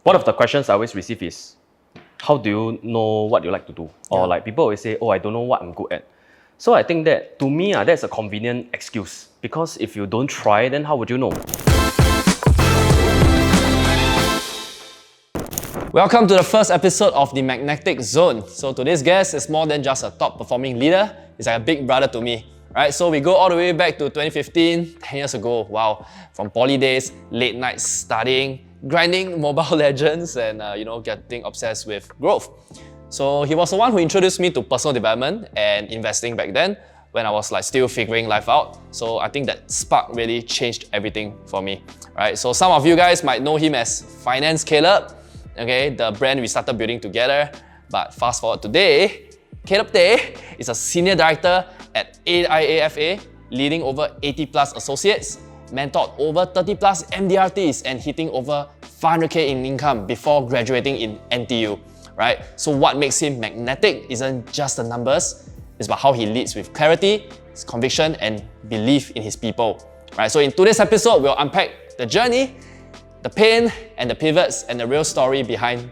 One of the questions I always receive is, how do you know what you like to do? Or like people always say, oh, I don't know what I'm good at. So I think that, to me, that's a convenient excuse. Because if you don't try, then how would you know? Welcome to the first episode of the Magnetic Zone. So today's guest is more than just a top performing leader, he's like a big brother to me. Right, so we go all the way back to 2015, 10 years ago. Wow, from poly days, late nights studying, grinding Mobile Legends, and getting obsessed with growth. So he was the one who introduced me to personal development and investing back then, when I was still figuring life out. So I think that spark really changed everything for me. Right, so some of you guys might know him as Finance Caleb. Okay, the brand we started building together. But fast forward today, Caleb Tay is a senior director at IAFA, leading over 80 plus associates, mentored over 30 plus MDRTs, and hitting over 500k in income before graduating in NTU. Right? So what makes him magnetic isn't just the numbers, it's about how he leads with clarity, his conviction, and belief in his people. Right? So in today's episode, we'll unpack the journey, the pain, and the pivots, and the real story behind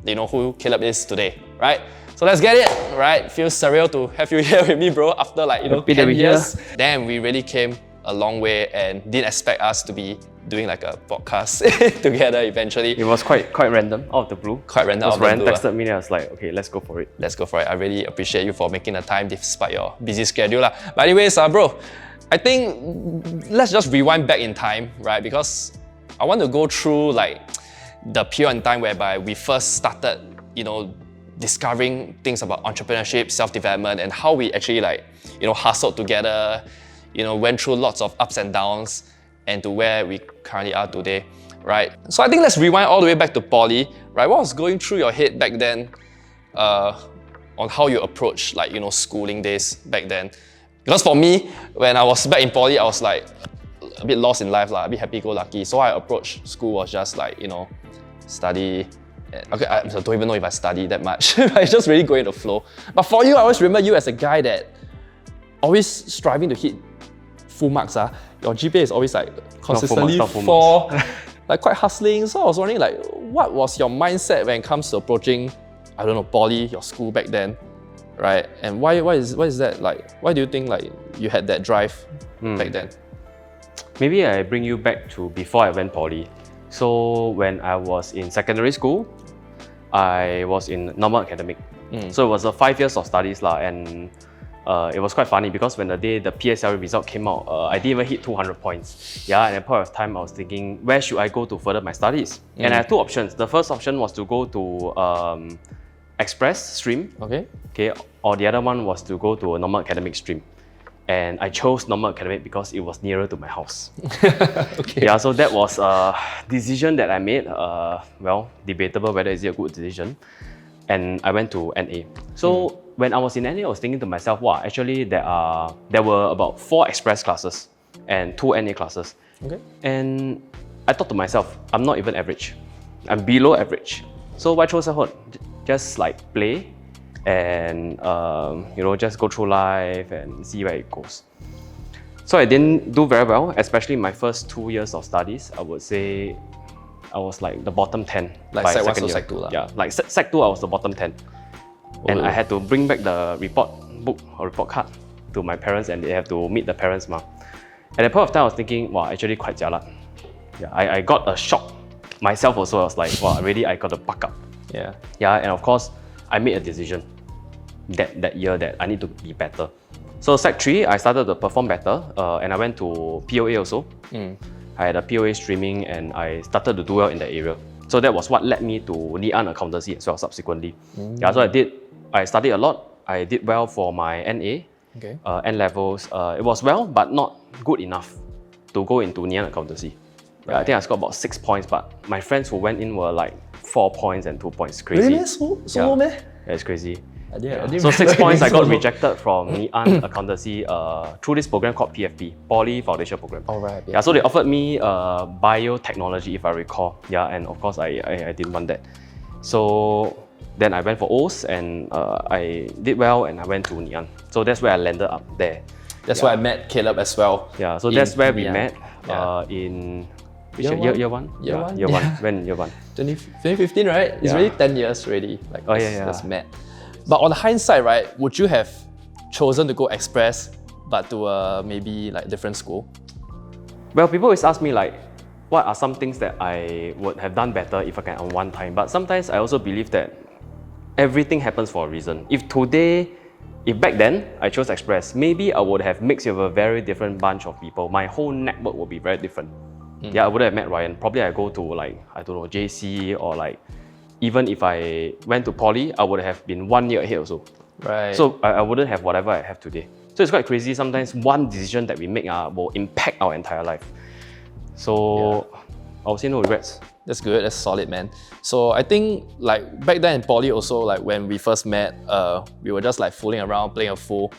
who Caleb is today. Right? So let's get it, right? Feels surreal to have you here with me, bro, after 10 years. Damn, we really came a long way and didn't expect us to be doing a podcast together eventually. It was quite random, out of the blue. Quite random, out of the blue. Ryan texted me and I was like, okay, let's go for it. Let's go for it. I really appreciate you for making the time despite your busy schedule. But anyways, bro, I think let's just rewind back in time, right? Because I want to go through the period in time whereby we first started, discovering things about entrepreneurship, self-development, and how we actually hustled together, went through lots of ups and downs, and to where we currently are today, right? So I think let's rewind all the way back to poly, right? What was going through your head back then on how you approach schooling days back then? Because for me, when I was back in poly, I was a bit lost in life, a bit happy-go-lucky. So I approached school was just study. Okay, I don't even know if I studied that much. I just really go in the flow. But for you, I always remember you as a guy that always striving to hit full marks. Your GPA is always consistently not full marks. 4, quite hustling. So I was wondering what was your mindset when it comes to approaching, I don't know, poly, your school back then, right? And why is that why do you think you had that drive back then? Maybe I bring you back to before I went poly. So when I was in secondary school, I was in normal academic. So it was 5 years of studies and it was quite funny because when the day the PSLE result came out, I didn't even hit 200 points. Yeah, and at that point of time, I was thinking, where should I go to further my studies? And I had two options. The first option was to go to express stream, okay, or the other one was to go to a normal academic stream. And I chose normal academic because it was nearer to my house. Okay. Yeah, so that was a decision that I made. Debatable whether it's a good decision. And I went to NA. So when I was in NA, I was thinking to myself, wow, actually there were about 4 express classes and 2 NA classes. Okay. And I thought to myself, I'm not even average. I'm below average. So why choose a hood? Just play and just go through life and see where it goes. So I didn't do very well, especially my first 2 years of studies. I would say I was the bottom 10 by Sec 1 second to year. Sec 2 Yeah, Sec 2 I was the bottom 10. And I had to bring back the report book or report card to my parents and they have to meet the parents. At that point of time I was thinking, wow, actually quite jialat. Yeah, I got a shock myself also. I was like, wow, really I got to buck up. Yeah, and of course I made a decision that year that I need to be better. So Sec 3, I started to perform better and I went to POA also. I had a POA streaming and I started to do well in that area. So that was what led me to Ngee accountancy as well subsequently. Yeah, so I studied a lot. I did well for my NA, N levels. It was well, but not good enough to go into Ngee accountancy. Right. Yeah, I think I scored about 6 points, but my friends who went in were 4 points and 2 points. Crazy. Really? So low, man? Yeah, it's crazy. I didn't so 6 points, I got rejected from Ngee accountancy through this program called PFP, Poly Foundation Program. Oh, right. Yeah, so they offered me biotechnology, if I recall. Yeah, and of course I didn't want that. So then I went for O's and I did well and I went to Ngee. So that's where I landed up there. That's where I met Caleb as well. Yeah, so that's where we met in Which Year year one? one? Year Yeah, one? Year one. Yeah. When year one? 2015, right? It's Yeah. really 10 years already. Like, Oh, yeah. that's mad. But on hindsight, right, would you have chosen to go express, but to a maybe like different school? Well, people always ask me like, what are some things that I would have done better if I can on one time? But sometimes I also believe that everything happens for a reason. If back then I chose Express, maybe I would have mixed with a very different bunch of people. My whole network would be very different. Yeah, I would have met Ryan. Probably I go to like, I don't know, JC, or like, even if I went to poly, I would have been 1 year ahead also. Right. So I wouldn't have whatever I have today. So it's quite crazy. Sometimes one decision that we make will impact our entire life. So I would say no regrets. That's good, that's solid, man. So I think like back then in poly also, like when we first met, we were just like fooling around, playing a fool.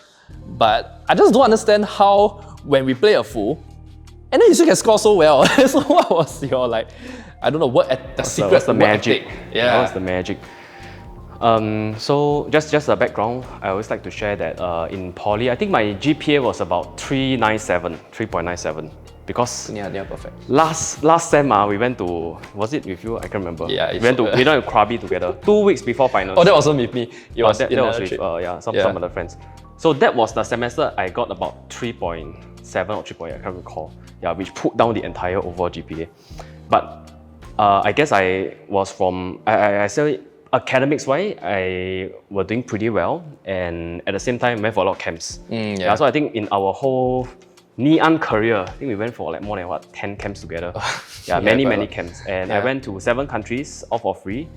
But I just don't understand how when we play a fool, and then you still can score so well. So what was your like, I don't know, the secret, What's the work magic? ethic? Yeah. What's the magic? So just a background, I always like to share that in poly, I think my GPA was about 3.97. Because Yeah, perfect. last sem we went to, was it with you? I can't remember. Yeah, we went to Krabi together 2 weeks before finals. Oh, that wasn't with me. It was that in was a with trip. some other friends. So that was the semester I got about 3.7 or 3.8, I can't recall. Yeah, which put down the entire overall GPA. But I guess I was I say academics wise, I was doing pretty well, and at the same time went for a lot of camps. So I think in our whole Ngee career, I think we went for like more than 10 camps together. Many camps. And I went to 7 countries, all for free,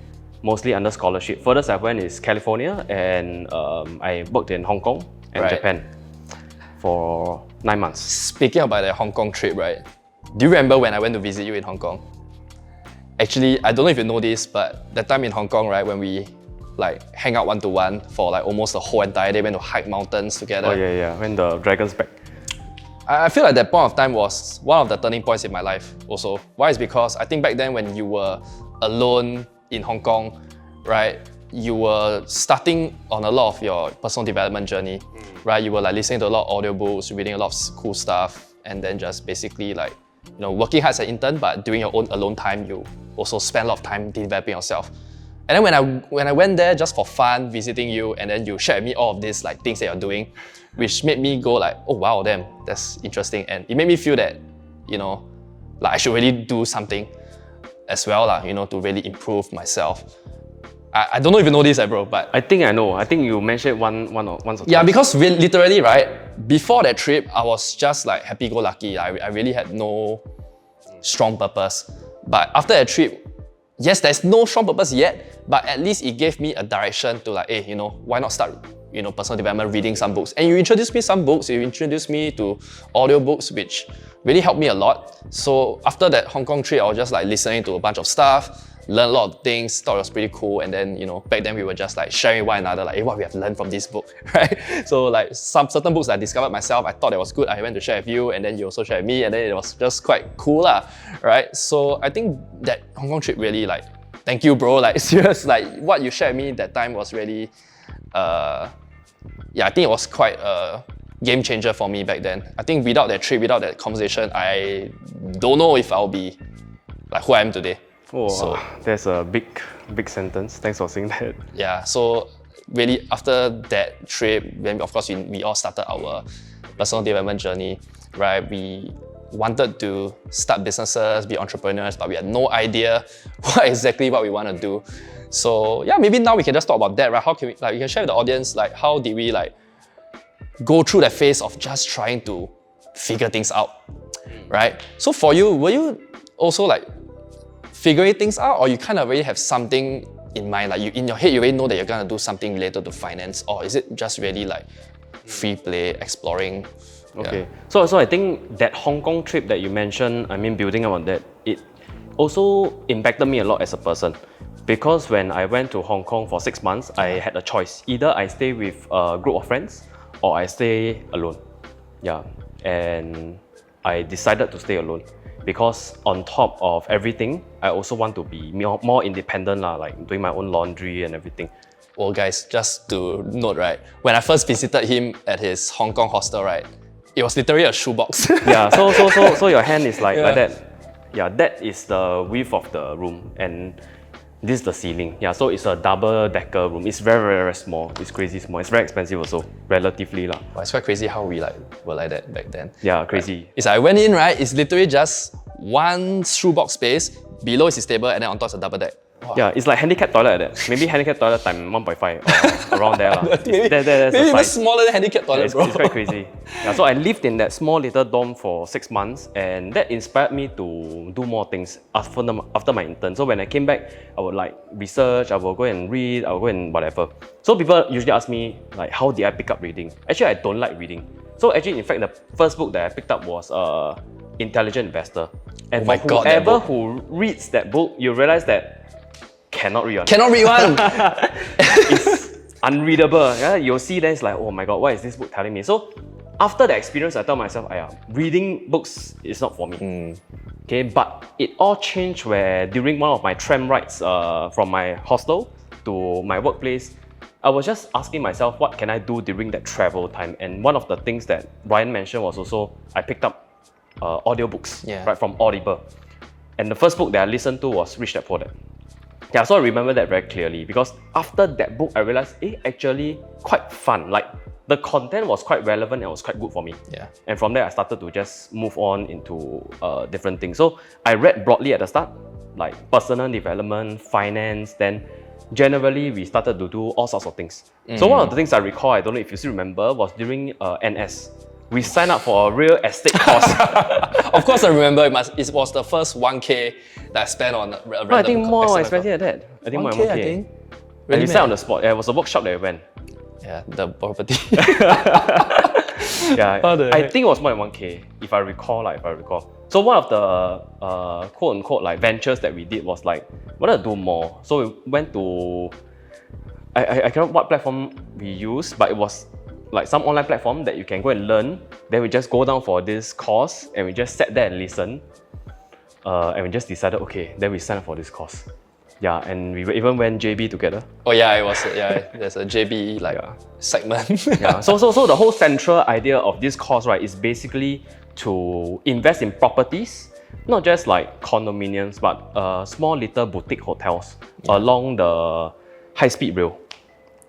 mostly under scholarship. Furthest I went is California, and I worked in Hong Kong and Japan for 9 months. Speaking about the Hong Kong trip, right? Do you remember when I went to visit you in Hong Kong? Actually, I don't know if you know this, but that time in Hong Kong, right, when we like hang out one-to-one for like almost the whole entire day, went to hike mountains together. Oh yeah, when the dragon's back. I feel like that point of time was one of the turning points in my life also. Why is because I think back then when you were alone in Hong Kong, right, you were starting on a lot of your personal development journey, right? You were like listening to a lot of audiobooks, reading a lot of cool stuff, and then just basically like, you know, working hard as an intern, but during your own alone time, you also spend a lot of time developing yourself. And then when I went there just for fun, visiting you, and then you shared with me all of these like things that you're doing, which made me go like, oh wow, damn, that's interesting. And it made me feel that, you know, like I should really do something as well, you know, to really improve myself. I don't know if you know this, bro, but I think I know. I think you mentioned once or twice. yeah, because literally, right, before that trip, I was just like happy-go-lucky. I really had no strong purpose. But after that trip, yes, there's no strong purpose yet, but at least it gave me a direction to like, hey, you know, why not start, you know, personal development, reading some books. And you introduced me some books, you introduced me to audiobooks, which really helped me a lot. So after that Hong Kong trip, I was just like listening to a bunch of stuff, learned a lot of things, thought it was pretty cool. And then, you know, back then we were just like sharing one another, like, hey, what we have learned from this book, right? So like some certain books I discovered myself, I thought it was good, I went to share with you, and then you also shared with me, and then it was just quite cool, right? So I think that Hong Kong trip really like, thank you, bro, like serious, like what you shared with me that time was really, yeah, I think it was quite a game changer for me back then. I think without that trip, without that conversation, I don't know if I'll be like who I am today. Oh, so, that's a big sentence. Thanks for saying that. Yeah, so really after that trip, when of course we all started our personal development journey, right? We wanted to start businesses, be entrepreneurs, but we had no idea what we want to do. So yeah, maybe now we can just talk about that, right? How can we, like, you can share with the audience, like, how did we like go through that phase of just trying to figure things out, right? So for you, were you also like figuring things out, or you kind of already have something in mind, like you in your head, you already know that you're gonna do something related to finance, or is it just really like free play, exploring? Okay, so I think that Hong Kong trip that you mentioned, I mean, building up on that, it also impacted me a lot as a person. Because when I went to Hong Kong for 6 months, I had a choice. Either I stay with a group of friends or I stay alone. Yeah, and I decided to stay alone because on top of everything, I also want to be more independent, like doing my own laundry and everything. Well, guys, just to note, right, when I first visited him at his Hong Kong hostel, right, it was literally a shoebox. Yeah, so your hand is like that. Yeah, that is the width of the room, and this is the ceiling. Yeah, so it's a double-decker room. It's very, very, very small. It's crazy small. It's very expensive also, relatively lah. Well, it's quite crazy how we were like that back then. Yeah, crazy. Right. It's like I went in, right? It's literally just one shoebox space. Below is his table, and then on top is a double deck. Wow. Yeah, it's like handicap toilet like that. Maybe handicap toilet time 1.5 or around there lah. Maybe that's even the size. smaller than handicap toilet, It's bro. quite crazy. Yeah, so I lived in that small little dorm for 6 months, and that inspired me to do more things after my intern. So when I came back, I would like research, I will go and read, I will go and whatever. So people usually ask me like, how did I pick up reading? Actually, I don't like reading. So actually, in fact, the first book that I picked up was Intelligent Investor. And oh my God, whoever who reads that book, you realize that cannot read one. Cannot read one. It's unreadable. Yeah, you'll see that it's like, oh my God, what is this book telling me? So after the experience, I tell myself, reading books is not for me. Okay, but it all changed where during one of my tram rides from my hostel to my workplace, I was just asking myself, what can I do during that travel time? And one of the things that Ryan mentioned was also, I picked up audiobooks, right, from Audible. And the first book that I listened to was Rich Dad Poor Dad. Yeah, so I remember that very clearly because after that book, I realized actually quite fun. Like the content was quite relevant and was quite good for me. Yeah. And from there, I started to just move on into different things. So I read broadly at the start, like personal development, finance, then generally we started to do all sorts of things. So one of the things I recall, I don't know if you still remember, was during NS. We signed up for a real estate course. Of course, I remember it was the first 1K that I spent on a random. No, I think more expensive than that. I think 1K, more 1K. I think. And Really, we sat on the spot. Yeah, it was a workshop that we went. Yeah, the property. Yeah, I heck? think it was more than 1K, if I recall. So one of the quote-unquote like ventures that we did was like, we wanted to do more. So we went to, I can't remember what platform we used, but it was like some online platform that you can go and learn. Then we just go down for this course and we just sat there and listen. And we just decided, okay, then we signed up for this course. Yeah, and we even went JB together. Oh yeah, it was, there's a JB segment. Yeah, so the whole central idea of this course, right, is basically to invest in properties, not just like condominiums, but small little boutique hotels along the high-speed rail,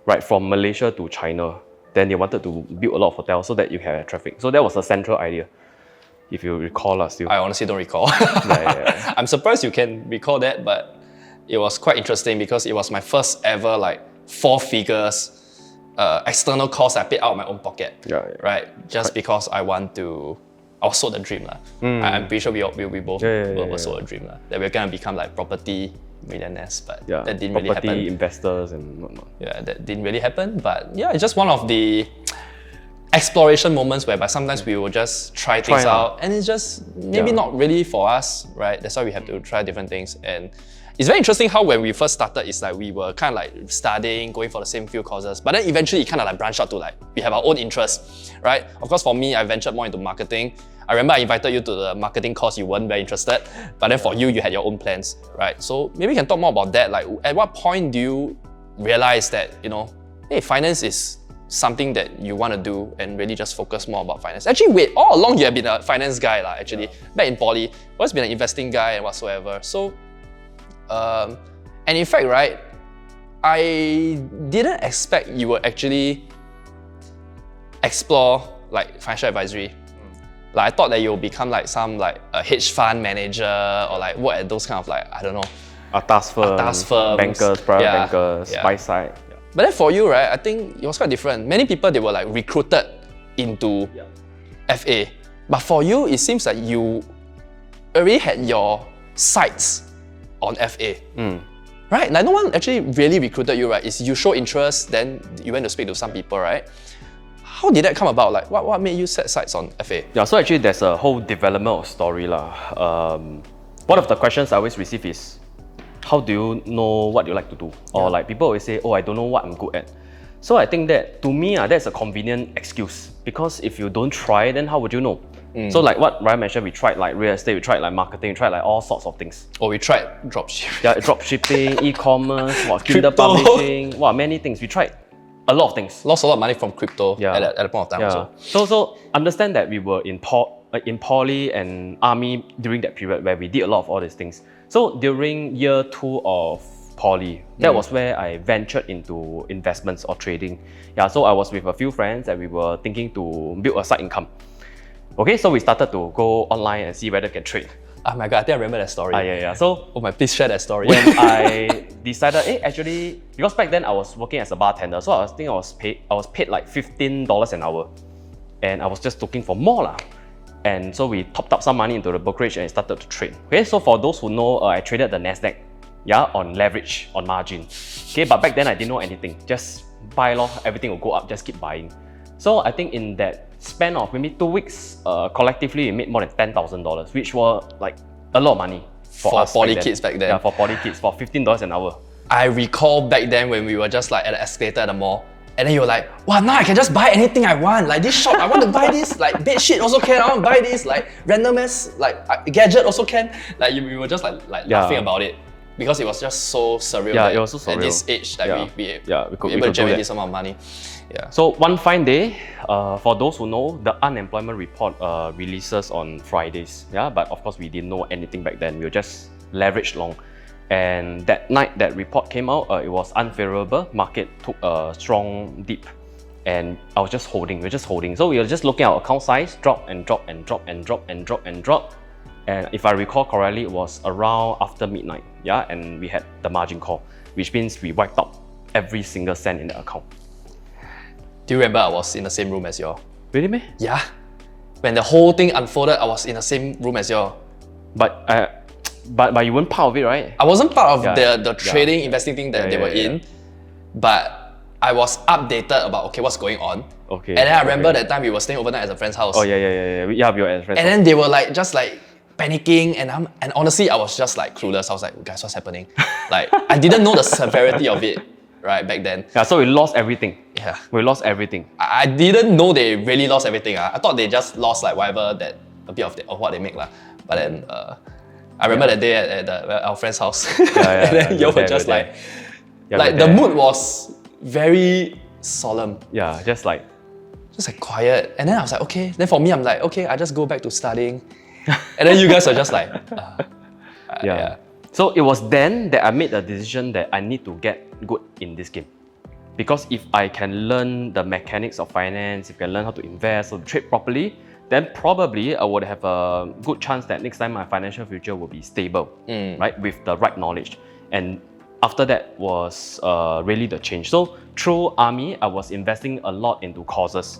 right, from Malaysia to China. Then they wanted to build a lot of hotels so that you can have traffic. So that was the central idea, if you recall still. I honestly don't recall. Yeah. I'm surprised you can recall that, but it was quite interesting because it was my first ever like 4 figures external cost I paid out of my own pocket. Right? Just because I was sold a dream. I'm pretty sure we both were sold a dream. That we're gonna become like property millionaires, but that didn't really happen. Property investors and whatnot. Yeah, that didn't really happen, but yeah, it's just one of the exploration moments whereby sometimes we will just try things out and it's just maybe not really for us, right? That's why we have to try different things. And it's very interesting how when we first started, it's like we were kind of like studying, going for the same few courses, but then eventually it kind of like branched out to like, we have our own interests, right? Of course, for me, I ventured more into marketing. I remember I invited you to the marketing course, you weren't very interested, but then for you, you had your own plans, right? So maybe we can talk more about that. Like, at what point do you realize that, hey, finance is something that you want to do and really just focus more about finance? Actually, wait, all along you have been a finance guy, actually. Back in poly, always been an investing guy and whatsoever. So, and in fact, right, I didn't expect you would actually explore like financial advisory. Like I thought that you'll become like some like a hedge fund manager or like work at those kind of like, I don't know, Atas firms, bankers, private bankers, buy side. But then for you, right, I think it was quite different. Many people, they were like recruited into FA. But for you, it seems like you already had your sights on FA. Right? Like no one actually really recruited you, right? It's you show interest, then you went to speak to some people, right? How did that come about? Like, what made you set sights on FA? Yeah, so actually there's a whole development of story lah. One of the questions I always receive is, how do you know what you like to do? Or like people always say, oh, I don't know what I'm good at. So I think that, to me, that's a convenient excuse. Because if you don't try, then how would you know? So like what Ryan mentioned, we tried like real estate, we tried like marketing, we tried like all sorts of things. Oh, we tried dropshipping. Yeah, dropshipping, e-commerce, Kindle publishing, many things. We tried a lot of things. Lost a lot of money from crypto at the point of time also. So understand that we were in port in poly and army during that period where we did a lot of all these things. So during year 2 of poly, that was where I ventured into investments or trading. Yeah, so I was with a few friends and we were thinking to build a side income. Okay, so we started to go online and see whether we can trade. Oh my god, I think I remember that story. Yeah. So oh my, please share that story. when I decided, actually, because back then I was working as a bartender, so I was paid like $15 an hour, and I was just looking for more lah. And so we topped up some money into the brokerage and started to trade. Okay, so for those who know, I traded the Nasdaq, on leverage, on margin. Okay, but back then I didn't know anything. Just buy lor, everything will go up. Just keep buying. So I think in that span of maybe 2 weeks, collectively we made more than $10,000, which were like a lot of money for us poly kids back then. Yeah, for poly kids, for $15 an hour. I recall back then when we were just like at the escalator at the mall, and then you were like, wow, now I can just buy anything I want. Like this shop, I want to buy this. Like bed sheet also can. I want to buy this. Like random ass, like gadget also can. Like we were just like laughing about it because it was just so surreal. Yeah, it was so surreal. At this age, that we could able to generate this amount of money. Yeah. So one fine day, for those who know, the unemployment report releases on Fridays. Yeah, but of course we didn't know anything back then. We were just leveraged long. And that night that report came out, it was unfavorable. Market took a strong dip, and I was just holding. We were just holding. So we were just looking at our account size, drop and drop and drop and drop and drop and drop. And if I recall correctly, it was around after midnight. Yeah, and we had the margin call, which means we wiped out every single cent in the account. Do you remember I was in the same room as you? Really, man? Yeah. When the whole thing unfolded, I was in the same room as you. But you weren't part of it, right? I wasn't part of the trading, investing thing that they were in, but I was updated about what's going on. Okay. And then I remember that time we were staying overnight at a friend's house. Oh yeah. We were at a friend's house. And then they were like just like panicking, and honestly I was just like clueless. I was like, guys, what's happening? Like I didn't know the severity of it, right, back then. Yeah, so we lost everything. Yeah. We lost everything. I didn't know they really lost everything. I thought they just lost like whatever that a bit of what they make lah. But then I remember that day at our friend's house. And then you were just like the mood was very solemn. Yeah, just like quiet. And then I was like, okay. Then for me, I'm like, okay, I just go back to studying. And then you guys are just like, yeah. So it was then that I made the decision that I need to get good in this game. Because if I can learn the mechanics of finance, if I can learn how to invest or trade properly, then probably I would have a good chance that next time my financial future will be stable, right? With the right knowledge. And after that was really the change. So through army, I was investing a lot into courses.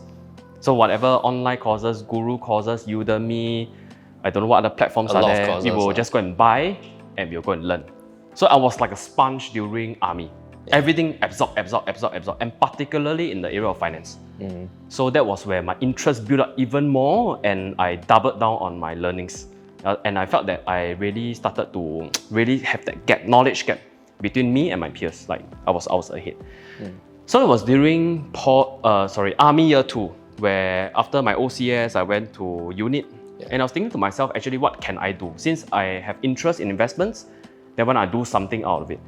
So whatever online courses, guru courses, Udemy, I don't know what other platforms are there. We will just go and buy and we'll go and learn. So I was like a sponge during army. Yeah. Everything absorb, and particularly in the area of finance. So that was where my interest built up even more, and I doubled down on my learnings. And I felt that I really started to really have that knowledge gap between me and my peers. Like I was ahead. So it was during Army Year 2, where after my OCS, I went to unit, and I was thinking to myself, actually, what can I do? Since I have interest in investments, then why not I do something out of it?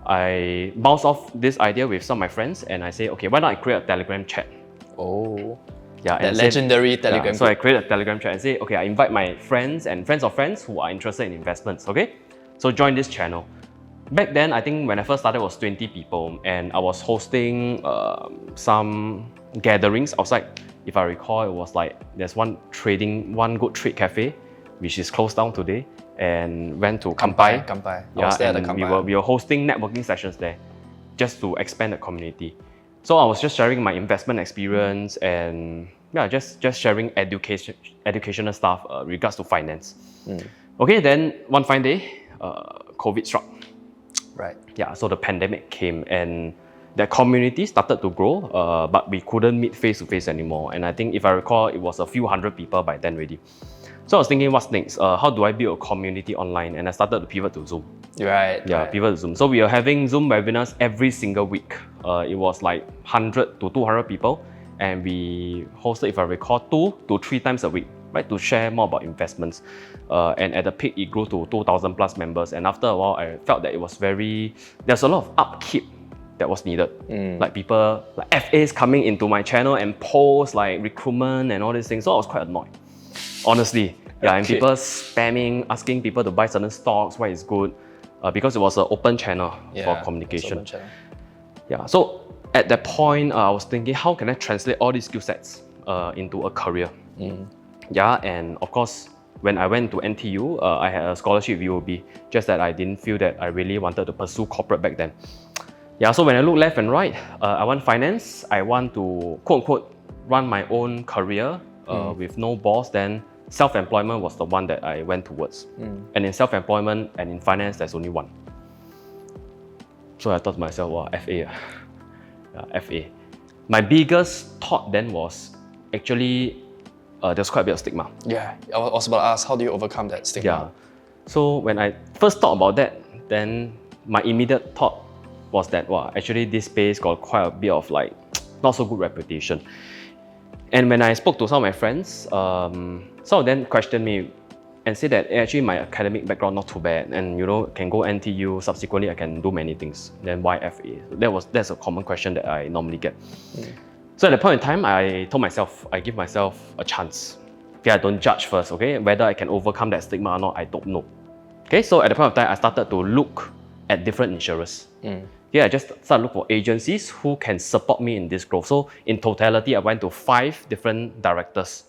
I bounced off this idea with some of my friends, and I say, okay, why not I create a Telegram chat? Oh, yeah, that legendary Telegram group. So I created a Telegram chat and say, okay, I invite my friends and friends of friends who are interested in investments, okay? So join this channel. Back then, I think when I first started, it was 20 people, and I was hosting some gatherings outside. If I recall, it was like, there's one good trade cafe, which is closed down today, and went to Kampai. We were hosting networking sessions there just to expand the community. So I was just sharing my investment experience and just sharing educational stuff regards to finance. Okay, then one fine day, COVID struck. Right. Yeah, so the pandemic came and the community started to grow, but we couldn't meet face to face anymore. And I think if I recall, it was a few hundred people by then already. So I was thinking, what's next? How do I build a community online? And I started to pivot to Zoom. Right. Pivot to Zoom. So we are having Zoom webinars every single week. It was like 100 to 200 people. And we hosted, if I recall, 2 to 3 times a week, right, to share more about investments. And at the peak, it grew to 2,000 plus members. And after a while, I felt that it was there's a lot of upkeep that was needed. Like people, like FAs coming into my channel and post like recruitment and all these things. So I was quite annoyed. honestly. Yeah, and Okay. people spamming, asking people to buy certain stocks, why it's good, because it was an open channel for communication. Open channel. Yeah, so at that point, I was thinking, how can I translate all these skill sets into a career? Yeah, and of course, when I went to NTU, I had a scholarship with UOB, just that I didn't feel that I really wanted to pursue corporate back then. Yeah, so when I look left and right, I want finance, I want to quote-unquote run my own career with no boss, then self-employment was the one that I went towards. And in self-employment and in finance, there's only one. So I thought to myself, wow, FA. FA. My biggest thought then was actually there's quite a bit of stigma. Yeah, I was about to ask, how do you overcome that stigma? Yeah. So when I first thought about that, then my immediate thought was that, wow, actually this space got quite a bit of like not so good reputation. And when I spoke to some of my friends, some of them questioned me and said that actually my academic background not too bad, and can go NTU, subsequently I can do many things. Then why FA? That's a common question that I normally get. So at that point in time, I told myself, I give myself a chance. Okay, I don't judge first, okay? Whether I can overcome that stigma or not, I don't know. Okay, so at the point of time, I started to look at different insurers. Yeah, I just started looking for agencies who can support me in this growth. So in totality, I went to 5 different directors.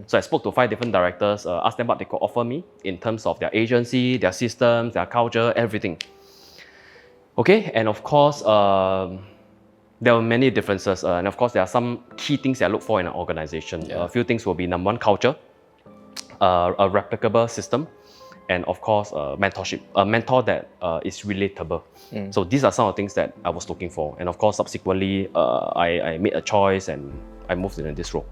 So I spoke to 5 different directors, asked them what they could offer me in terms of their agency, their systems, their culture, everything. Okay, and of course, there were many differences. And of course, there are some key things that I look for in an organization. A few things will be number 1, culture, a replicable system, and of course, mentorship, a mentor that is relatable. So these are some of the things that I was looking for. And of course, subsequently, I made a choice and I moved into this role.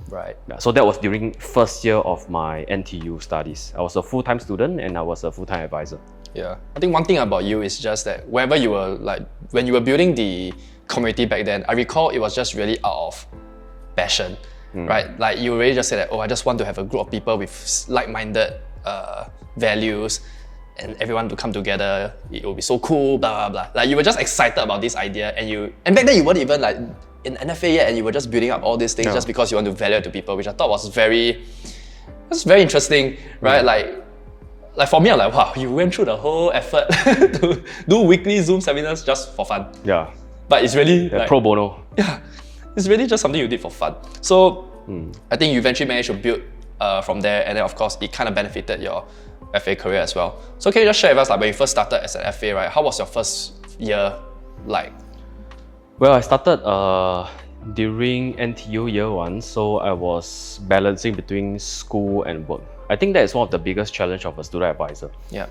Right. Yeah, so that was during first year of my NTU studies. I was a full-time student and I was a full-time advisor. Yeah. I think one thing about you is just that wherever you were, like when you were building the community back then, I recall it was just really out of passion, right? Like you really just said that, oh, I just want to have a group of people with like-minded values and everyone to come together. It will be so cool, blah, blah, blah. Like you were just excited about this idea and back then you weren't even like in NFA yet and you were just building up all these things just because you want to value it to people, which I thought was very interesting, right? Like for me, I'm like, wow, you went through the whole effort to do weekly Zoom seminars just for fun. Yeah. But it's really like, pro bono. Yeah, it's really just something you did for fun. So I think you eventually managed to build from there, and then of course it kind of benefited your FA career as well. So can you just share with us, like when you first started as an FA, right? How was your first year like? Well, I started during NTU year 1, so I was balancing between school and work. I think that is one of the biggest challenge of a student advisor. Yeah.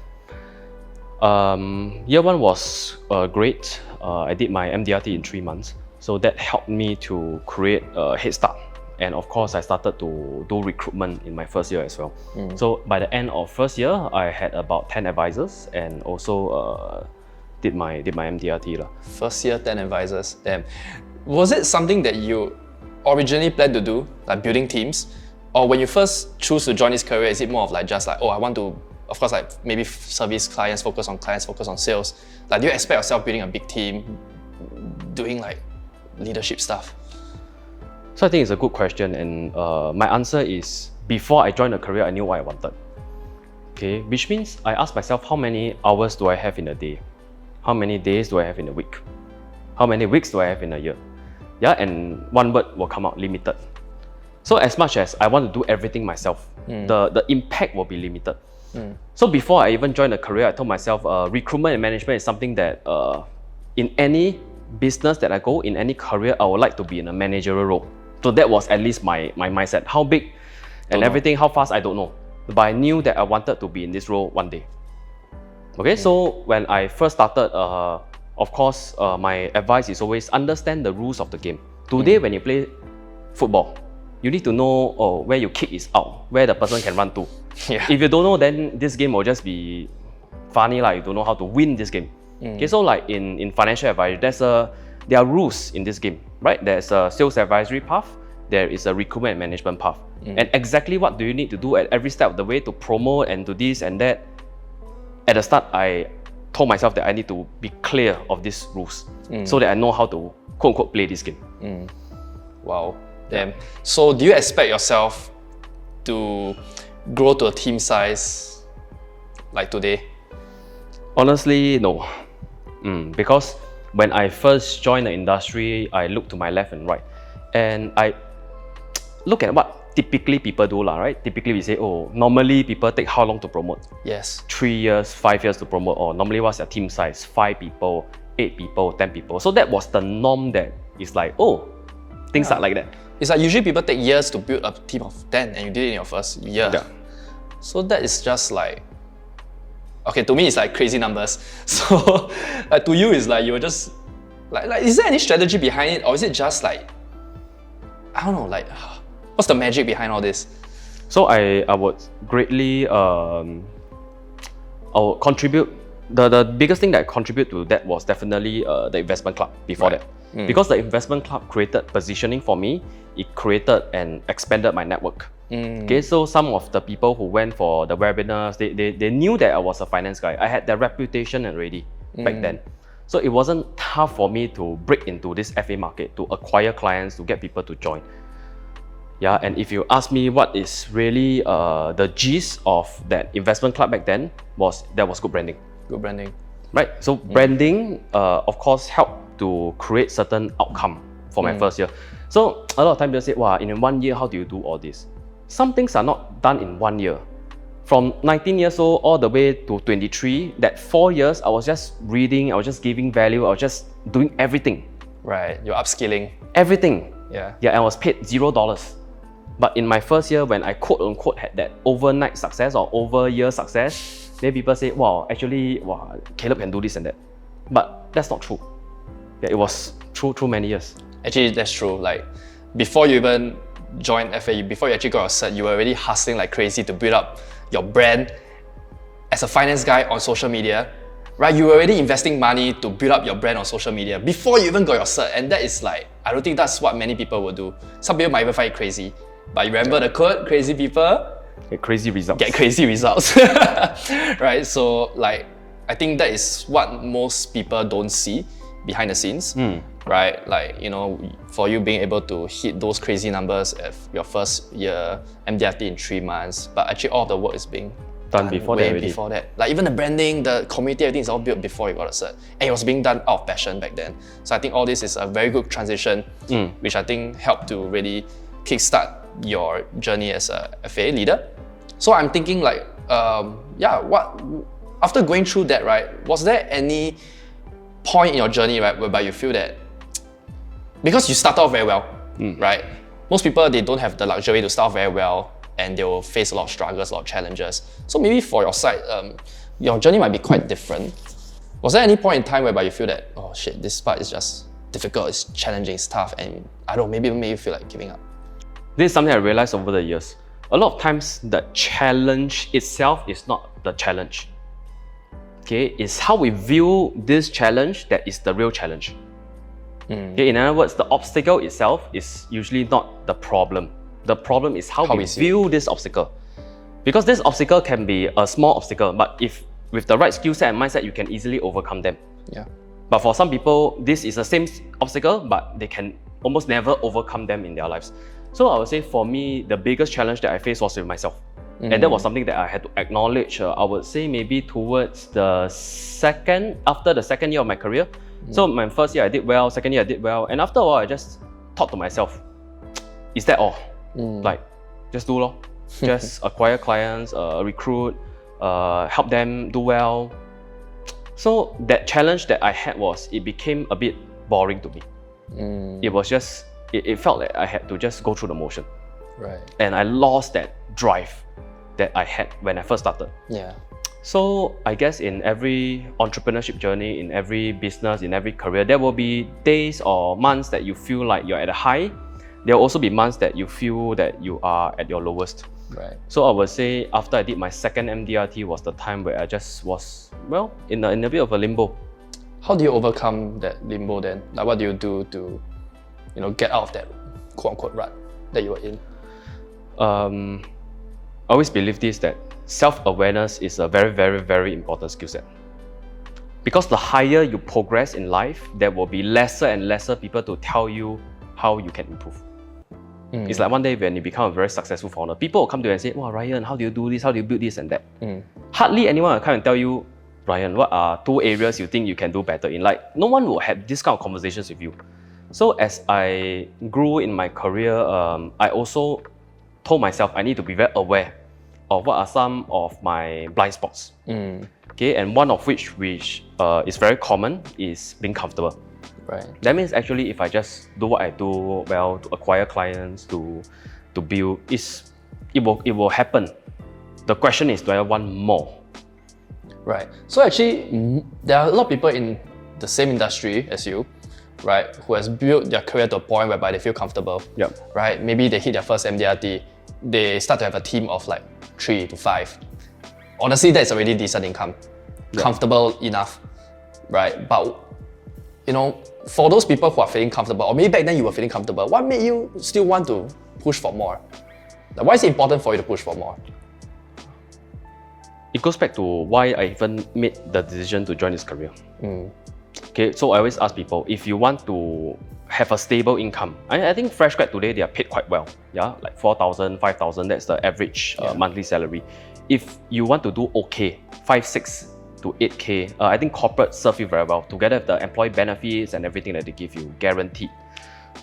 Year 1 was great. I did my MDRT in 3 months, so that helped me to create a head start. And of course, I started to do recruitment in my first year as well. So by the end of first year, I had about 10 advisors and also did my MDRT lah. First year, 10 advisors. Damn. Was it something that you originally planned to do, like building teams? Or when you first choose to join this career, is it more of like just like, oh, I want to, of course, like maybe service clients, focus on sales? Like, do you expect yourself building a big team, doing like leadership stuff? So I think it's a good question, and my answer is, before I joined the career, I knew what I wanted. Okay, which means I asked myself, how many hours do I have in a day? How many days do I have in a week? How many weeks do I have in a year? Yeah, and one word will come out, limited. So as much as I want to do everything myself, the impact will be limited. So before I even joined the career, I told myself, recruitment and management is something that in any business that I go, in any career, I would like to be in a managerial role. So that was at least my mindset. How big and everything, how fast, I don't know. But I knew that I wanted to be in this role one day. Okay, so when I first started, of course, my advice is always understand the rules of the game. Today, when you play football, you need to know where your kick is out, where the person can run to. Yeah. If you don't know, then this game will just be funny, like you don't know how to win this game. Okay, so like in financial advice, there are rules in this game, right? There's a sales advisory path, there is a recruitment and management path. And exactly what do you need to do at every step of the way to promote and to this and that. At the start, I told myself that I need to be clear of these rules so that I know how to quote-unquote play this game. Wow. Damn. So do you expect yourself to grow to a team size like today? Honestly, no. Because when I first joined the industry, I look to my left and right, and I look at what typically people do, right? Typically we say, oh, normally people take how long to promote? Yes. 3 years, 5 years to promote, or normally what's their team size? 5 people, 8 people, 10 people. So that was the norm that is like, oh, things are like that. It's like usually people take years to build a team of 10 and you did it in your first year. Yeah. So that is just like, okay, to me it's like crazy numbers. So to you it's like you were just, like is there any strategy behind it, or is it just like, I don't know, like what's the magic behind all this? So I would greatly I would contribute. The biggest thing that I contribute to that was definitely the investment club before that. Because the investment club created positioning for me, it created and expanded my network. Okay, so some of the people who went for the webinars, they knew that I was a finance guy. I had that reputation already back then. So it wasn't tough for me to break into this FA market, to acquire clients, to get people to join. Yeah, and if you ask me what is really the gist of that investment club back then, was good branding. Good branding. Right, so branding of course helped to create certain outcome for my first year. So a lot of times people say, wow, in 1 year, how do you do all this? Some things are not done in 1 year. From 19 years old all the way to 23, that 4 years, I was just reading, I was just giving value, I was just doing everything. Right, you're upskilling. Everything. Yeah. Yeah, I was paid $0. But in my first year, when I quote unquote had that overnight success or over year success, then people say, wow, actually, wow, Caleb can do this and that. But that's not true. Yeah, it was through many years. Actually, that's true. Like, before you even joined FA, before you actually got your cert, you were already hustling like crazy to build up your brand as a finance guy on social media, right? You were already investing money to build up your brand on social media before you even got your cert. And that is like, I don't think that's what many people would do. Some people might even find it crazy. But you remember the quote, crazy people get crazy results. Get crazy results. Right? So like, I think that is what most people don't see behind the scenes. Right? Like, you know, for you being able to hit those crazy numbers at your first year, MDRT in 3 months, but actually all of the work is being done before way that already. before that. Like even the branding, the community, everything is all built before you got a cert. And it was being done out of passion back then. So I think all this is a very good transition, which I think helped to really kickstart your journey as a FA leader. So I'm thinking like, after going through that, right, was there any point in your journey, right, whereby you feel that, because you start off very well, right? Most people, they don't have the luxury to start off very well and they will face a lot of struggles, a lot of challenges. So maybe for your side, your journey might be quite different. Was there any point in time whereby you feel that, oh shit, this part is just difficult, it's challenging, it's tough, and I don't know, maybe it made you feel like giving up? This is something I realized over the years. A lot of times, the challenge itself is not the challenge. Okay, it's how we view this challenge that is the real challenge. Okay, in other words, the obstacle itself is usually not the problem. The problem is how we view this obstacle. Because this obstacle can be a small obstacle, but if with the right skill set and mindset, you can easily overcome them. Yeah. But for some people, this is the same obstacle, but they can almost never overcome them in their lives. So I would say for me, the biggest challenge that I faced was with myself. And that was something that I had to acknowledge, I would say maybe towards after the second year of my career. So my first year I did well, second year I did well. And after a while, I just thought to myself, is that all? Like, just do lor. Just acquire clients, recruit, help them do well. So that challenge that I had it became a bit boring to me. It was just, it felt like I had to just go through the motion. Right. And I lost that drive that I had when I first started. Yeah. So I guess in every entrepreneurship journey, in every business, in every career, there will be days or months that you feel like you're at a high. There will also be months that you feel that you are at your lowest. Right. So I would say after I did my second MDRT was the time where I just was, well, in a bit of a limbo. How do you overcome that limbo then? Like what do you do to, get out of that quote-unquote rut that you were in? I always believe this, that self-awareness is a very, very, very important skill set. Because the higher you progress in life, there will be lesser and lesser people to tell you how you can improve. It's like one day when you become a very successful founder, people will come to you and say, "Wow, Ryan, how do you do this? How do you build this and that?" Hardly anyone will come and tell you, "Ryan, what are 2 areas you think you can do better in?" Like, no one will have this kind of conversations with you. So as I grew in my career, I also told myself I need to be very aware of what are some of my blind spots. Okay, and one of which is very common is being comfortable. Right. That means actually if I just do what I do well to acquire clients, to build, it will happen. The question is, do I want more? Right. So actually, there are a lot of people in the same industry as you, right, who has built their career to a point whereby they feel comfortable. Yep. Right. Maybe they hit their first MDRT, they start to have a team of like 3 to 5. Honestly, that's already decent income. Yep. Comfortable enough, right? But for those people who are feeling comfortable, or maybe back then you were feeling comfortable, what made you still want to push for more? Like, why is it important for you to push for more? It goes back to why I even made the decision to join this career. Okay, so I always ask people, if you want to have a stable income, I think fresh grad today, they are paid quite well. Yeah, like 4,000, 5,000, that's the average monthly salary. If you want to do okay, 5, 6 to 8K, I think corporate serve you very well, together with the employee benefits and everything that they give you, guaranteed.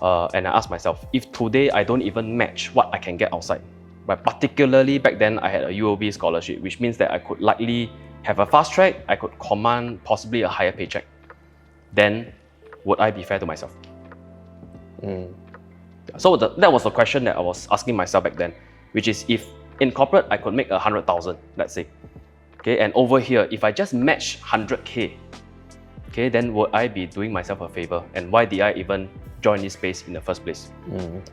And I ask myself, if today I don't even match what I can get outside, but particularly back then I had a UOB scholarship, which means that I could likely have a fast track, I could command possibly a higher paycheck, then would I be fair to myself? So that was the question that I was asking myself back then, which is, if in corporate I could make 100,000, let's say, okay, and over here, if I just match 100K, okay, then would I be doing myself a favor? And why did I even join this space in the first place?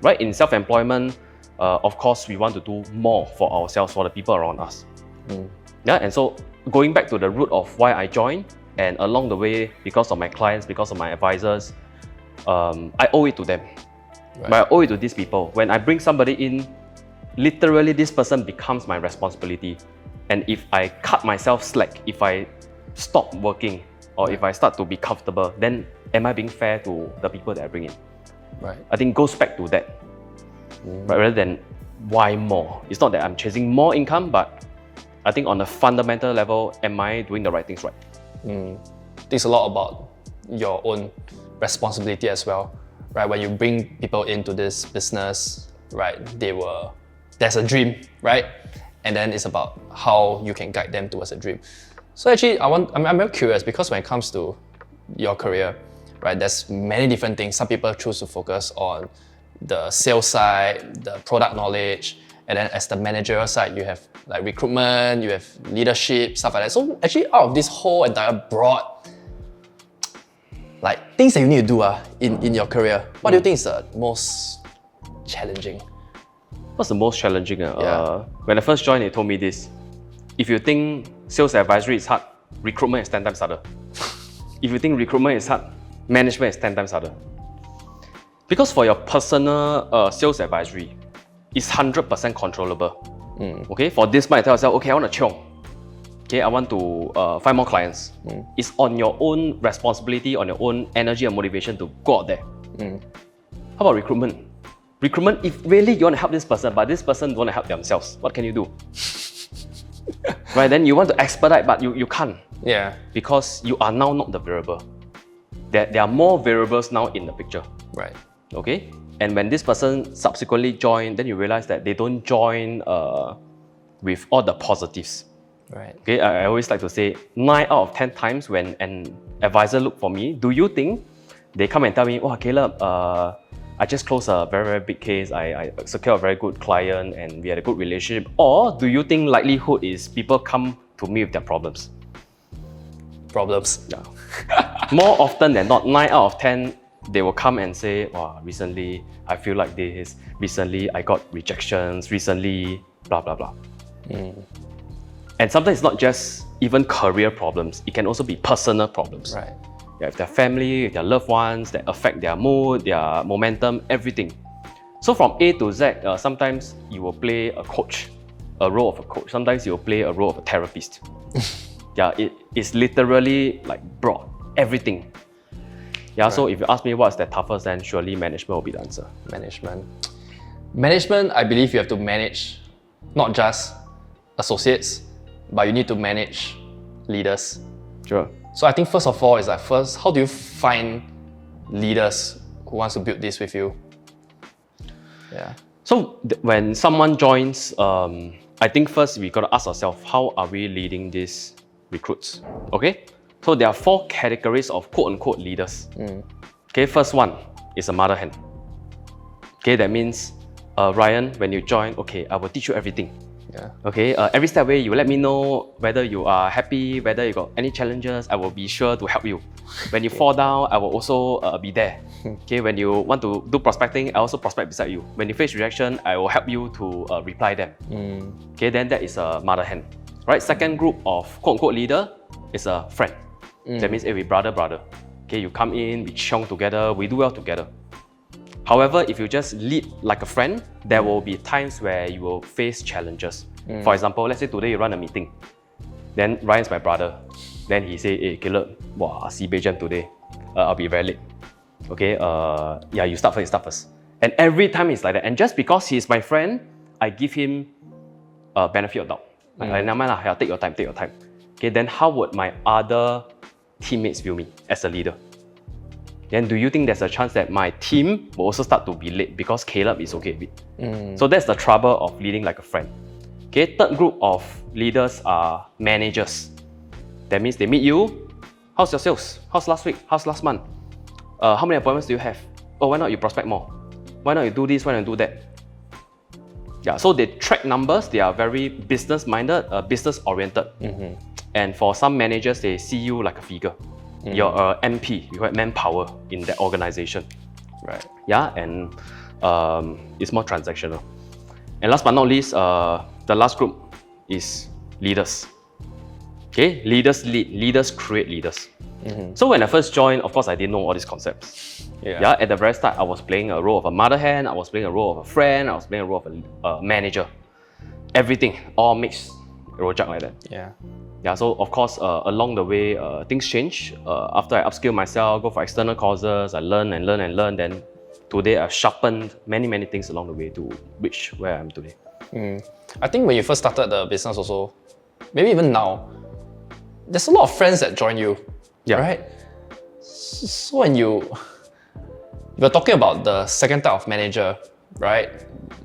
Right, in self-employment, of course, we want to do more for ourselves, for the people around us. Yeah, and so going back to the root of why I joined, and along the way, because of my clients, because of my advisors, I owe it to them. Right. But I owe it to these people. When I bring somebody in, literally this person becomes my responsibility. And if I cut myself slack, if I stop working, or if I start to be comfortable, then am I being fair to the people that I bring in? Right. I think it goes back to that. Right, rather than why more. It's not that I'm chasing more income, but I think on a fundamental level, am I doing the right things right? It's a lot about your own responsibility as well, right? When you bring people into this business, right, there's a dream, right? And then it's about how you can guide them towards a dream. So actually, I'm very curious, because when it comes to your career, right, there's many different things. Some people choose to focus on the sales side, the product knowledge, and then as the managerial side, you have like recruitment, you have leadership, stuff like that. So actually, out of this whole entire broad, like things that you need to do in your career, what do you think is the most challenging? What's the most challenging? When I first joined, they told me this: if you think sales advisory is hard, recruitment is 10 times harder. If you think recruitment is hard, management is 10 times harder. Because for your personal sales advisory, it's 100% controllable. Okay, for this month, I tell myself, okay, I want to chiong. Okay, I want to find more clients. It's on your own responsibility, on your own energy and motivation to go out there. How about recruitment? Recruitment, if really you want to help this person, but this person don't want to help themselves, what can you do? Right, then you want to expedite, but you can't. Yeah. Because you are now not the variable. There are more variables now in the picture. Right. Okay? And when this person subsequently join, then you realize that they don't join with all the positives. Right. Okay, I always like to say 9 out of 10 times when an advisor look for me, do you think they come and tell me, oh, Caleb, I just closed a very, very big case, I secured a very good client and we had a good relationship? Or do you think likelihood is people come to me with their problems? Problems. Yeah. More often than not, 9 out of 10, they will come and say, wow, recently I feel like this, recently I got rejections, recently blah, blah, blah. And sometimes it's not just even career problems, it can also be personal problems. Right. Yeah, with their family, with their loved ones, that affect their mood, their momentum, everything. So from A to Z, sometimes you will play a coach, a role of a coach. Sometimes you will play a role of a therapist. Yeah, it is literally like broad, everything. Yeah, right. So if you ask me what's the toughest, then surely management will be the answer. Management. Management, I believe you have to manage not just associates, but you need to manage leaders. Sure. So I think first of all is like, first, how do you find leaders who wants to build this with you? Yeah. So when someone joins, I think first we gotta ask ourselves, how are we leading these recruits? Okay? So there are 4 categories of quote-unquote leaders. Okay, first one is a mother hen. Okay, that means, Ryan, when you join, okay, I will teach you everything. Yeah. Okay, every step way, you let me know whether you are happy, whether you got any challenges, I will be sure to help you. When you fall down, I will also be there. Okay, when you want to do prospecting, I also prospect beside you. When you face rejection, I will help you to reply them. Okay, then that is a mother hen. Right, second group of quote-unquote leader is a friend. That means, hey, we brother. Okay, you come in, we chiong together, we do well together. However, if you just lead like a friend, there will be times where you will face challenges. For example, let's say today you run a meeting. Then Ryan's my brother. Then he say, hey, Caleb, wow, CB jam today. I'll be very late. Okay, yeah, you start first. And every time it's like that. And just because he's my friend, I give him a benefit of doubt. Like, never mind, take your time. Okay, then how would my other teammates view me as a leader? Then do you think there's a chance that my team will also start to be late because Caleb is okay with it? So that's the trouble of leading like a friend. Okay, third group of leaders are managers. That means they meet you. How's your sales? How's last week? How's last month? How many appointments do you have? Oh, why not you prospect more? Why not you do this? Why not you do that? Yeah, so they track numbers. They are very business-minded, business-oriented. And for some managers, they see you like a figure. You're a MP, you have manpower in that organization. Right. Yeah, and it's more transactional. And last but not least, the last group is leaders. Okay, leaders lead, leaders create leaders. So when I first joined, of course, I didn't know all these concepts. Yeah, at the very start, I was playing a role of a mother hen, I was playing a role of a friend, I was playing a role of a manager. Everything, all mixed, rojak like that. Yeah, so of course, along the way, things change. After I upskill myself, go for external courses, I learn. Then today, I've sharpened many things along the way to reach where I am today. I think when you first started the business also, maybe even now, there's a lot of friends that join you, right? So when you're talking about the second type of manager, right?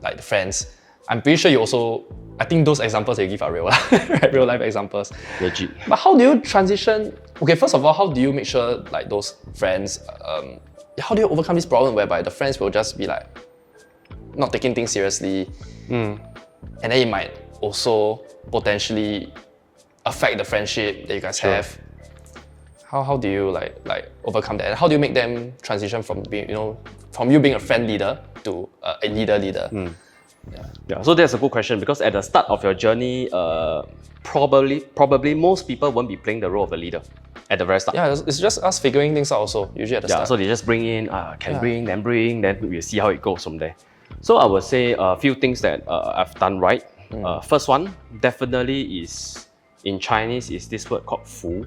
Like the friends, I'm pretty sure you also, I think those examples that you give are real, right? Real life examples. Legit. But how do you transition? Okay, first of all, how do you make sure like those friends, how do you overcome this problem whereby the friends will just be like, not taking things seriously, and then it might also potentially affect the friendship that you guys have? How do you like overcome that? And how do you make them transition from being, from you being a friend leader to a leader? Yeah, so that's a good question because at the start of your journey, probably most people won't be playing the role of a leader at the very start. Yeah, it's just us figuring things out also, usually at the start. So they just bring in, bring, then we'll see how it goes from there. So I would say a few things that I've done right. First one, definitely is, in Chinese, is this word called fu.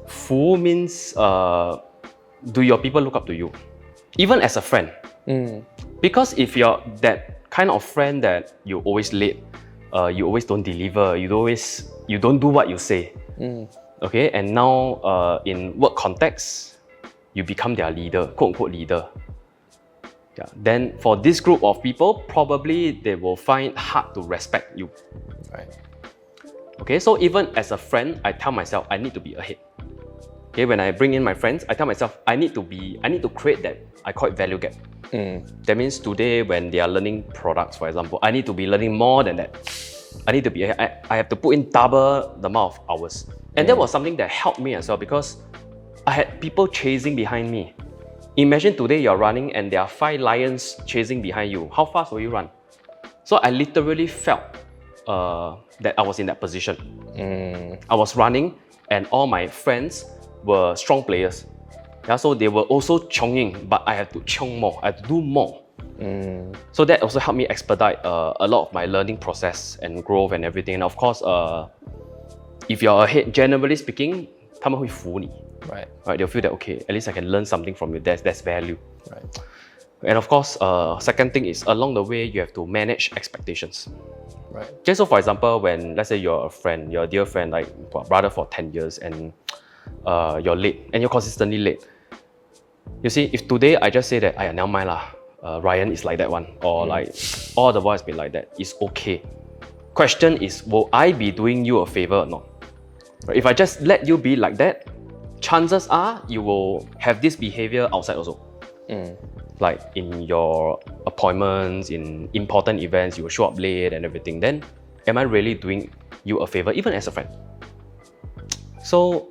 Fu means, do your people look up to you? Even as a friend. Because if you're that kind of friend that you're always late, you always don't deliver, you don't do what you say. Okay, and now in work context, you become their leader, quote-unquote leader. Yeah. Then for this group of people, probably they will find it hard to respect you. Right. Okay, so even as a friend, I tell myself I need to be ahead. Okay, when I bring in my friends, I tell myself I need to create that, I call it value gap. That means today when they are learning products, for example, I need to be learning more than that. I need to be, I have to put in double the amount of hours. And that was something that helped me as well because I had people chasing behind me. Imagine today you're running and there are 5 lions chasing behind you. How fast will you run? So I literally felt that I was in that position. I was running and all my friends were strong players. Yeah, so they were also chonging, but I had to chong more, I had to do more. So that also helped me expedite a lot of my learning process and growth and everything. And of course, if you're ahead, generally speaking, 他们会服你. Right, they'll feel that, okay, at least I can learn something from you, there's value. Right. And of course, second thing is along the way, you have to manage expectations. Right. Okay, so for example, when let's say you're a friend, you're a dear friend, like brother for 10 years, and you're late, and you're consistently late. You see, if today I just say that, never mind lah, Ryan is like that one, or like all the boys been like that, it's okay. Question is, will I be doing you a favor or not? Right? If I just let you be like that, chances are you will have this behavior outside also. Like in your appointments, in important events, you will show up late and everything. Then, am I really doing you a favor, even as a friend? So,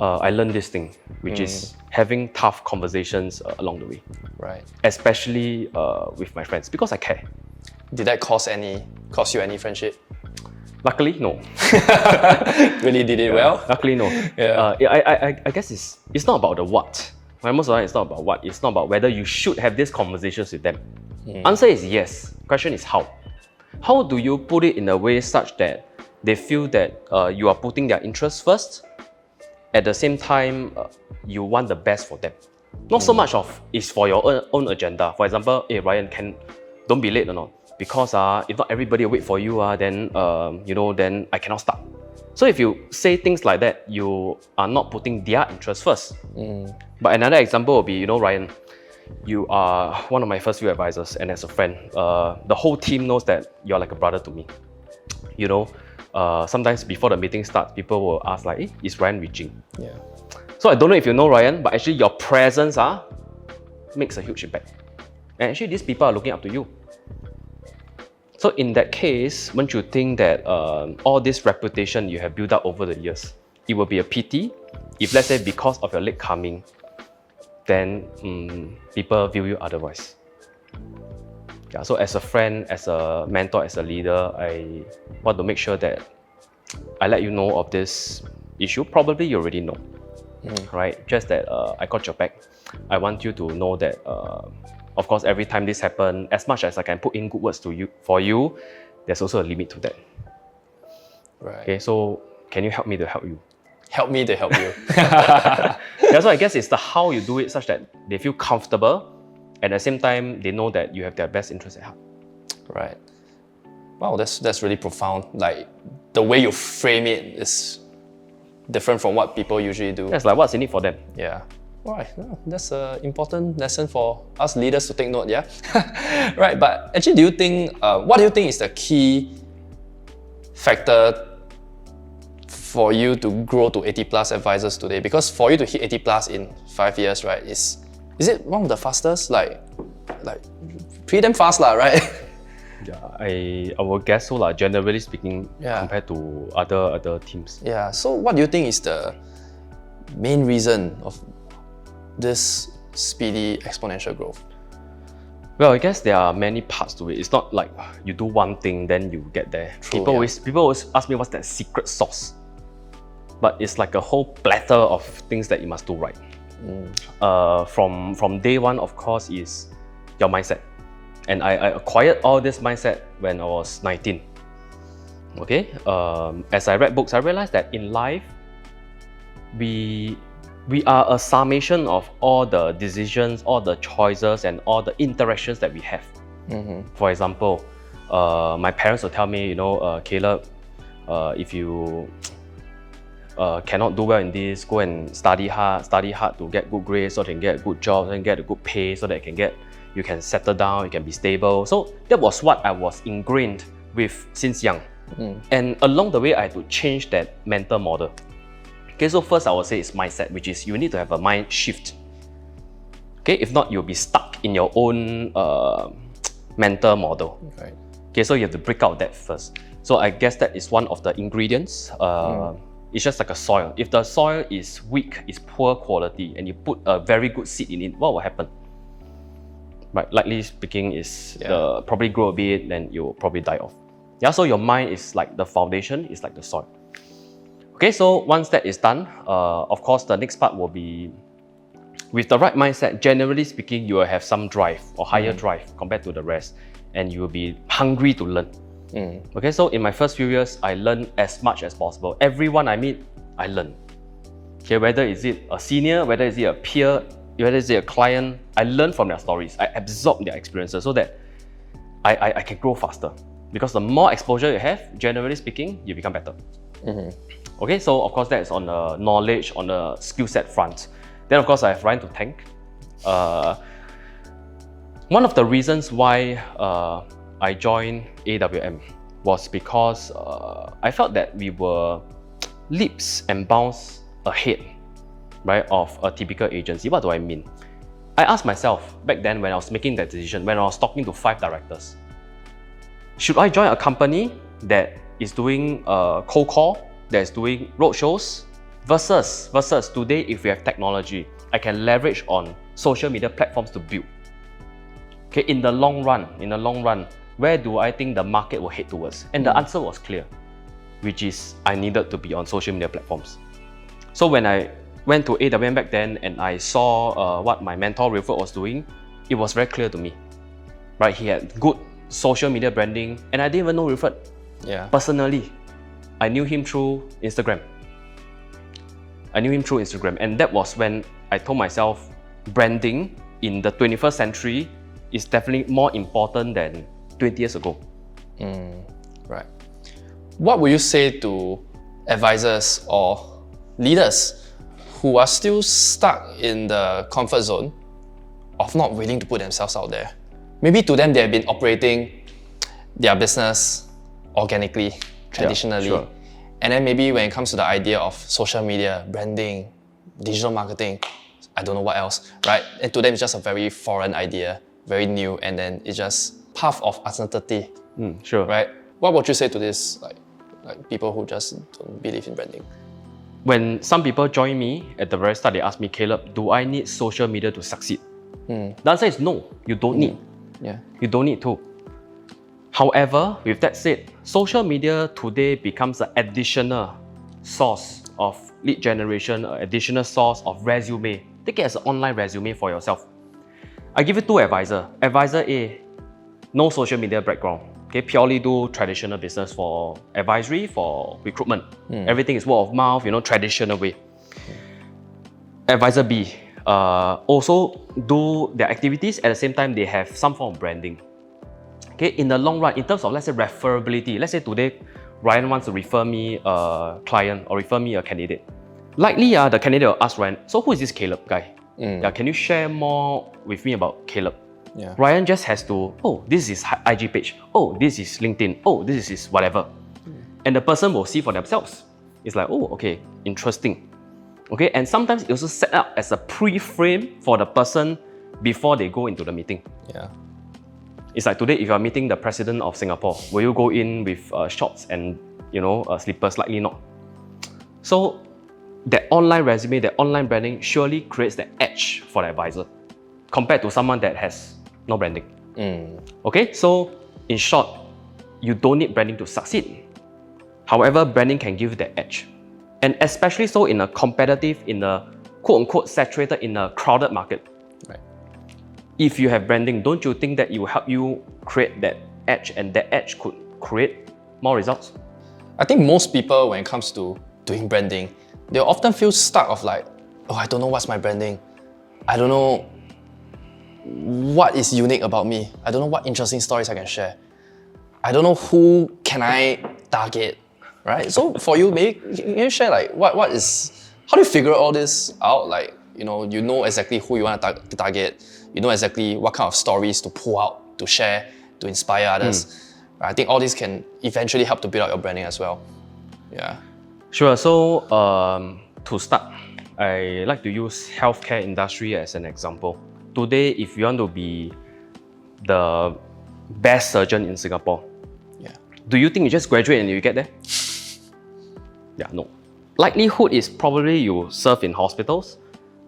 I learned this thing, which is having tough conversations along the way. Right. Especially with my friends, because I care. Did that cost you any friendship? Luckily, no. Really did it well? Luckily, no. I guess it's not about the what. Most of the time, it's not about what. It's not about whether you should have these conversations with them. Answer is yes. Question is how. How do you put it in a way such that they feel that you are putting their interests first? At the same time, you want the best for them. Not so much of it's for your own agenda. For example, hey Ryan, don't be late or not. Because if not everybody will wait for you, then then I cannot start. So if you say things like that, you are not putting their interests first. But another example will be, Ryan, you are one of my first few advisors, and as a friend, the whole team knows that you're like a brother to me. Sometimes before the meeting starts, people will ask like, hey, is Ryan reaching? Yeah. So I don't know if you know Ryan, but actually your presence makes a huge impact. And actually these people are looking up to you. So in that case, won't you think that all this reputation you have built up over the years, it will be a pity if, let's say, because of your late coming, then people view you otherwise. Yeah, so as a friend, as a mentor, as a leader, I want to make sure that I let you know of this issue. Probably you already know, right? Just that I got your back. I want you to know that of course, every time this happens, as much as I can put in good words for you, there's also a limit to that. Right. Okay, so can you help me to help you? Help me to help you. Yeah, so I guess it's the how you do it such that they feel comfortable, and at the same time, they know that you have their best interest at heart. Right. Wow, that's really profound. Like, the way you frame it is different from what people usually do. That's like what's in it for them. Yeah. Right, that's an important lesson for us leaders to take note, yeah? Right, but actually what do you think is the key factor for you to grow to 80 plus advisors today? Because for you to hit 80 plus in 5 years, right, is it one of the fastest? Like pretty damn fast, right? Yeah, I will guess so, generally speaking, compared to other teams. Yeah, so what do you think is the main reason of this speedy exponential growth? Well, I guess there are many parts to it. It's not like you do one thing, then you get there. True, people always ask me what's that secret sauce. But it's like a whole platter of things that you must do right. From day one, of course, is your mindset. And I acquired all this mindset when I was 19. Okay? As I read books, I realized that in life, we are a summation of all the decisions, all the choices, and all the interactions that we have. For example, my parents will tell me, Caleb, if you cannot do well in this, go and study hard to get good grades so that you can get a good job and get a good pay so that you can settle down, you can be stable. So that was what I was ingrained with since young. And along the way, I had to change that mental model. Okay, so first I would say it's mindset, which is you need to have a mind shift. Okay, if not, you'll be stuck in your own mental model. Right. Okay, so you have to break out that first. So I guess that is one of the ingredients. It's just like a soil. If the soil is weak, is poor quality, and you put a very good seed in it, what will happen? Right, likely speaking, is probably grow a bit, then you'll probably die off. Yeah, so your mind is like the foundation, is like the soil. Okay, so once that is done, of course, the next part will be with the right mindset. Generally speaking, you will have some drive or higher drive compared to the rest, and you will be hungry to learn. Okay, so in my first few years, I learned as much as possible. Everyone I meet, I learn. Okay, whether is it a senior, whether is it a peer, whether it's a client, I learn from their stories. I absorb their experiences so that I can grow faster. Because the more exposure you have, generally speaking, you become better. Okay, so of course that's on the knowledge, on the skill set front. Then of course I have Ryan to thank. One of the reasons why I joined AWM was because I felt that we were leaps and bounds ahead, right, of a typical agency. What do I mean? I asked myself back then when I was making that decision, when I was talking to 5 directors, should I join a company that is doing cold call, that is doing roadshows, versus today if we have technology, I can leverage on social media platforms to build. Okay, in the long run, where do I think the market will head towards? And the answer was clear, which is I needed to be on social media platforms. So when I went to AWM back then and I saw what my mentor Wilfred was doing, it was very clear to me. Right, he had good social media branding, and I didn't even know Wilfred personally. I knew him through Instagram. And that was when I told myself, branding in the 21st century is definitely more important than 20 years ago. Right. What would you say to advisors or leaders who are still stuck in the comfort zone of not willing to put themselves out there? Maybe to them, they have been operating their business organically, traditionally. Yeah, sure. And then maybe when it comes to the idea of social media, branding, digital marketing, I don't know what else, right? And to them, it's just a very foreign idea, very new, and then it's just path of uncertainty. Sure. Right? What would you say to this, like people who just don't believe in branding? When some people join me at the very start, they ask me, Caleb, do I need social media to succeed? The answer is no, you don't need. You don't need to. However, with that said, social media today becomes an additional source of lead generation, an additional source of resume. Take it as an online resume for yourself. I give you 2 advisors. Advisor A, no social media background. Okay, purely do traditional business for advisory, for recruitment. Everything is word of mouth, traditional way. Advisor B, also do their activities, at the same time they have some form of branding. Okay, in the long run, in terms of, let's say, referability, let's say today Ryan wants to refer me a client or refer me a candidate. Likely, the candidate will ask Ryan, so who is this Caleb guy? Can you share more with me about Caleb? Ryan just has to, oh, this is his IG page. Oh, this is LinkedIn. Oh, this is his whatever. And the person will see for themselves. It's like, oh, okay, interesting. Okay, and sometimes it also set up as a pre-frame for the person before they go into the meeting. It's like today, if you are meeting the president of Singapore, will you go in with shorts and slippers? Likely not. So that online resume, that online branding surely creates the edge for the advisor compared to someone that has no branding. Okay, so in short, you don't need branding to succeed. However, branding can give you the edge. And especially so in a competitive, in a quote-unquote saturated, in a crowded market. If you have branding, don't you think that it will help you create that edge, and that edge could create more results? I think most people, when it comes to doing branding, they'll often feel stuck of like, oh, I don't know what's my branding. I don't know what is unique about me. I don't know what interesting stories I can share. I don't know who can I target, right? So for you, maybe can you share like what is, how do you figure all this out? Like, you know exactly who you want to target. You know exactly what kind of stories to pull out, to share, to inspire others. I think all this can eventually help to build out your branding as well. Sure. So to start, I like to use healthcare industry as an example. Today, if you want to be the best surgeon in Singapore, do you think you just graduate and you get there? No. Likelihood is probably you serve in hospitals.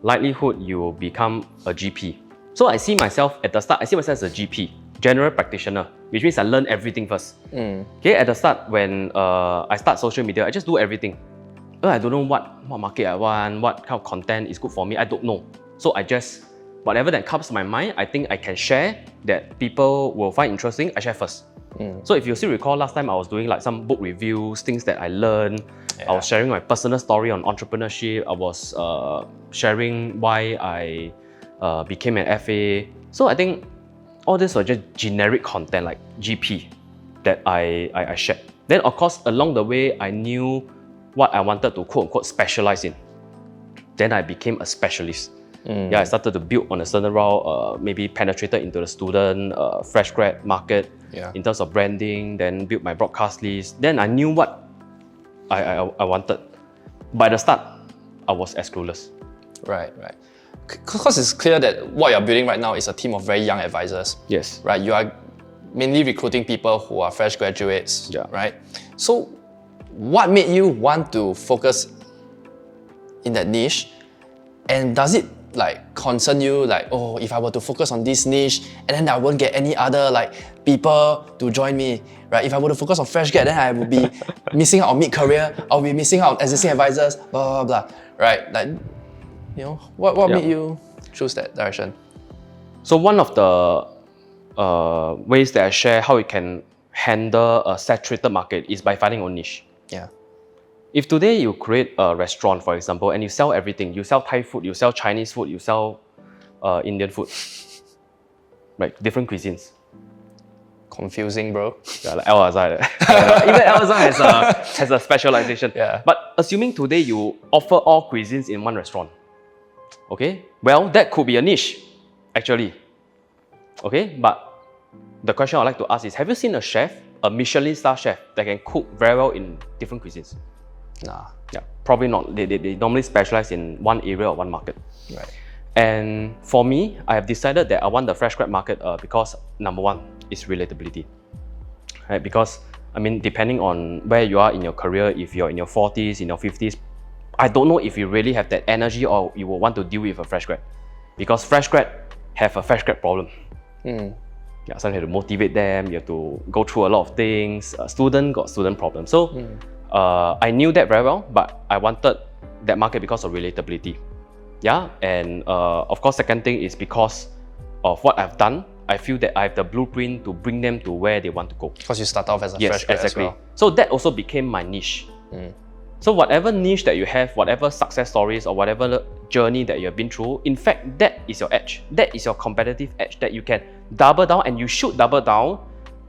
Likelihood you become a GP. So I see myself at the start, as a GP, general practitioner, which means I learn everything first. Okay, at the start when I start social media, I just do everything. I don't know what market I want, what kind of content is good for me, I don't know. So I just, whatever that comes to my mind, I think I can share that people will find interesting, I share first. So if you still recall, last time I was doing like some book reviews, things that I learned. I was sharing my personal story on entrepreneurship. I was sharing why I became an FA. So I think all this was just generic content like GP that I shared. Then of course, along the way, I knew what I wanted to quote unquote specialize in. Then I became a specialist. I started to build on a certain route, maybe penetrated into the student, fresh grad market in terms of branding, then built my broadcast list. Then I knew what I wanted. By the start, I was as clueless. Right. Because it's clear that what you're building right now is a team of very young advisors. Yes. Right. You are mainly recruiting people who are fresh graduates. Right. So, what made you want to focus in that niche? And does it like concern you like, oh, if I were to focus on this niche and then I won't get any other like people to join me, right? If I were to focus on fresh grad, then I would be missing out on mid-career, I'll be missing out on existing advisors, blah, blah, blah, right? Like, you know, what made you choose that direction? So one of the ways that I share how you can handle a saturated market is by finding your niche. Yeah. If today you create a restaurant, for example, and you sell everything, you sell Thai food, you sell Chinese food, you sell Indian food, right? Different cuisines. Confusing, bro. Yeah, like Al-Azhar. Even Al-Azhar has a specialization. Yeah. But assuming today you offer all cuisines in one restaurant, okay? Well, that could be a niche, actually. Okay, but the question I'd like to ask is, have you seen a chef, a Michelin star chef, that can cook very well in different cuisines? Nah. Yeah, probably not. They normally specialize in one area or one market. Right. And for me, I have decided that I want the fresh grad market because number one is relatability. Right? Because I mean, depending on where you are in your career, if you're in your 40s, in your 50s, I don't know if you really have that energy or you will want to deal with a fresh grad. Because fresh grad have a fresh grad problem. Yeah, so you have to motivate them, you have to go through a lot of things. Student got student problems. So I knew that very well, but I wanted that market because of relatability. Yeah, and of course, second thing is because of what I've done. I feel that I have the blueprint to bring them to where they want to go. Because you start off as a fresh grad exactly. as well. So that also became my niche. So whatever niche that you have, whatever success stories or whatever journey that you have been through, in fact, that is your edge. That is your competitive edge that you can double down, and you should double down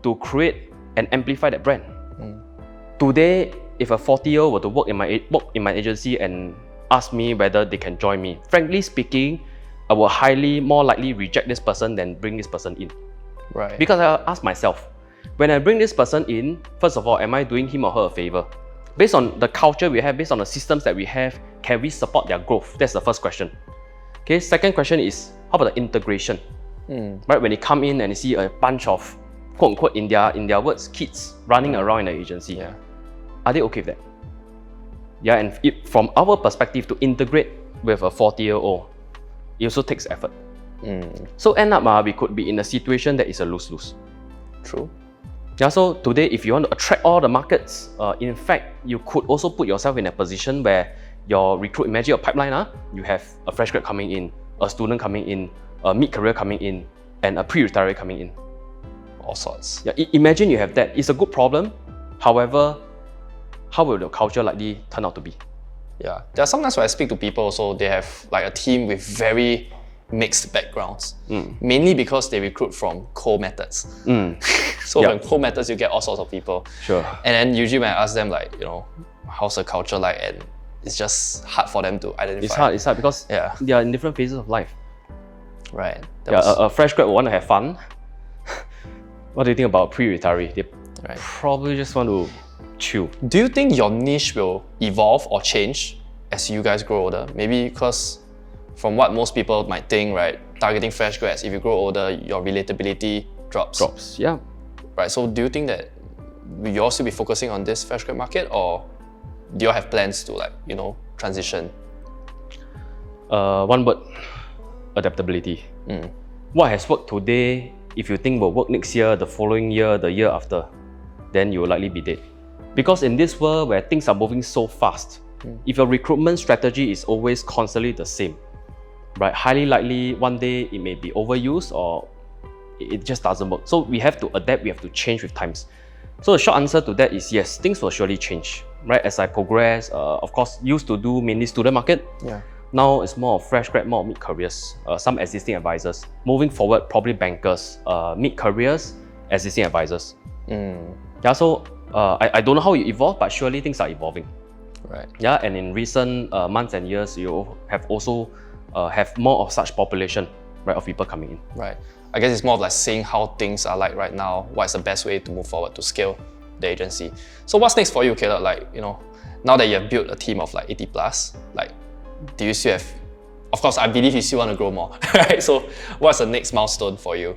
to create and amplify that brand. Today, if a 40-year-old were to work in my agency and ask me whether they can join me, frankly speaking, I will more likely reject this person than bring this person in. Right. Because I ask myself, when I bring this person in, first of all, am I doing him or her a favor? Based on the culture we have, based on the systems that we have, can we support their growth? That's the first question. Okay, second question is, how about the integration? Right, when they come in and you see a bunch of, quote unquote, in their words, kids running around in the agency, are they okay with that? Yeah, and from our perspective, to integrate with a 40-year-old, it also takes effort. So end up, we could be in a situation that is a lose-lose. True. Yeah, so today, if you want to attract all the markets, in fact, you could also put yourself in a position where your imagine your pipeline, you have a fresh grad coming in, a student coming in, a mid-career coming in, and a pre-retiree coming in. All sorts. Yeah, imagine you have that. It's a good problem. However, how will the culture likely turn out to be? Yeah, there are sometimes when I speak to people also, they have like a team with very mixed backgrounds, mainly because they recruit from cold methods. So from cold methods, you get all sorts of people. Sure. And then usually when I ask them like, you know, how's the culture like, and it's just hard for them to identify. It's hard because they are in different phases of life. Right. A fresh grad will want to have fun. What do you think about pre-retiree? They probably just want to chill. Do you think your niche will evolve or change as you guys grow older? Maybe because from what most people might think, right, targeting fresh grads, if you grow older, your relatability drops. Yeah. Right, so do you think that will you also be focusing on this fresh grad market, or do you have plans to like, you know, transition? One word, adaptability. What has worked today, if you think will work next year, the following year, the year after, then you will likely be dead. Because in this world where things are moving so fast, if your recruitment strategy is always constantly the same, right, highly likely one day it may be overused or it just doesn't work. So we have to adapt, we have to change with times. So the short answer to that is yes, things will surely change, right? As I progress, of course, used to do mainly student market. Now it's more of fresh grad, more mid-careers, some existing advisors. Moving forward, probably bankers, mid-careers, existing advisors. Yeah, so I don't know how it evolved, but surely things are evolving. Right. Yeah, and in recent months and years, you have also have more of such population, right, of people coming in. Right. I guess it's more of like seeing how things are like right now, what's the best way to move forward to scale the agency. So what's next for you, Caleb? Like, you know, now that you have built a team of like 80 plus, like, do you still have, of course, I believe you still want to grow more, right? So what's the next milestone for you?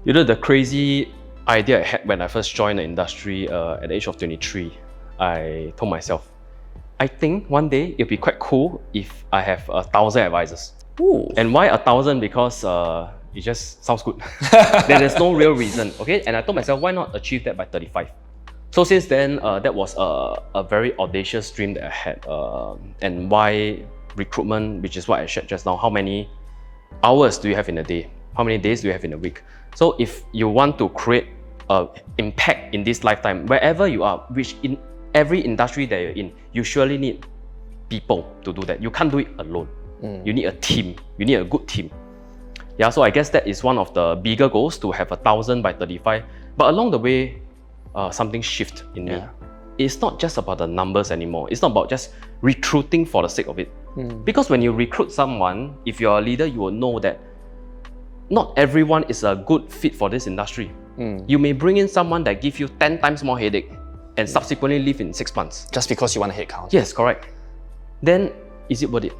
You know, the crazy idea I had when I first joined the industry at the age of 23, I told myself, I think one day it'll be quite cool if I have 1,000 advisors. Ooh. And why 1,000? Because it just sounds good. There's no real reason, okay? And I told myself, why not achieve that by 35? So since then, that was a very audacious dream that I had. And why recruitment, which is what I shared just now, how many hours do you have in a day? How many days do you have in a week? So if you want to create impact in this lifetime, wherever you are, which in every industry that you're in, you surely need people to do that. You can't do it alone. You need a team. You need a good team. Yeah, so I guess that is one of the bigger goals, to have 1,000 by 35. But along the way, something shift in me. It's not just about the numbers anymore. It's not about just recruiting for the sake of it. Because when you recruit someone, if you're a leader, you will know that not everyone is a good fit for this industry. You may bring in someone that gives you 10 times more headache and subsequently leave in 6 months. Just because you want a head count. Yes, correct. Then, is it worth it?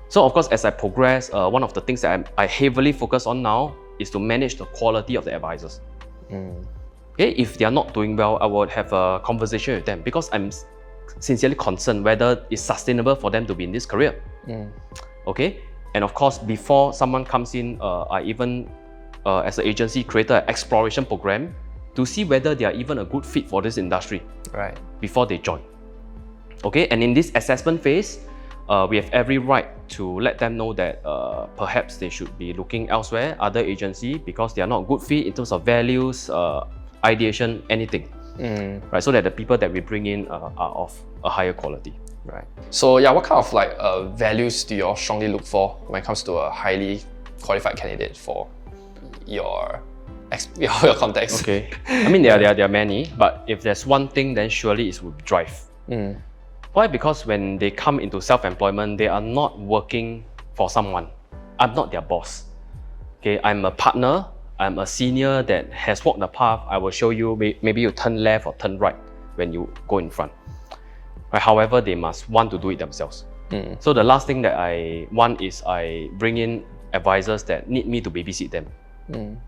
So of course, as I progress, one of the things that I heavily focus on now is to manage the quality of the advisors. Okay, if they are not doing well, I would have a conversation with them, because I'm sincerely concerned whether it's sustainable for them to be in this career. Okay, and of course, before someone comes in, I even, as an agency, created an exploration program to see whether they are even a good fit for this industry. Right. Before they join. Okay, and in this assessment phase, we have every right to let them know that perhaps they should be looking elsewhere, other agency, because they are not good fit in terms of values, ideation, anything. Right, so that the people that we bring in are of a higher quality. Right. So yeah, what kind of like values do you all strongly look for when it comes to a highly qualified candidate for your context? Okay, I mean there are many, but if there's one thing, then surely it would be drive. Why? Because when they come into self-employment, they are not working for someone. I'm not their boss. Okay, I'm a partner. I'm a senior that has walked the path. I will show you, maybe you turn left or turn right when you go in front. Right? However, they must want to do it themselves. So the last thing that I want is I bring in advisors that need me to babysit them.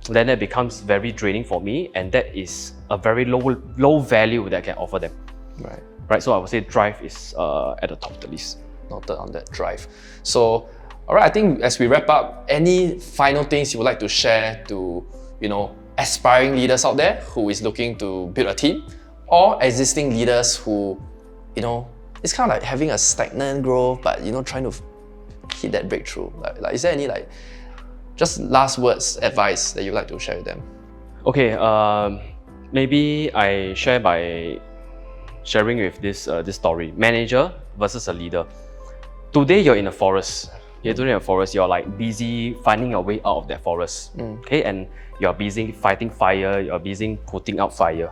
Then it becomes very draining for me, and that is a very low value that I can offer them. Right, so I would say drive is at the top of the list. Noted on that, drive. So, all right, I think as we wrap up, any final things you would like to share to, you know, aspiring leaders out there who is looking to build a team, or existing leaders who, you know, it's kind of like having a stagnant growth, but, you know, trying to hit that breakthrough. Like is there any like just last words, advice that you'd like to share with them? Okay, maybe I share by sharing with this story. Manager versus a leader. Today you're in a forest. You're like busy finding your way out of that forest. Okay, and you're busy fighting fire, you're busy putting out fire.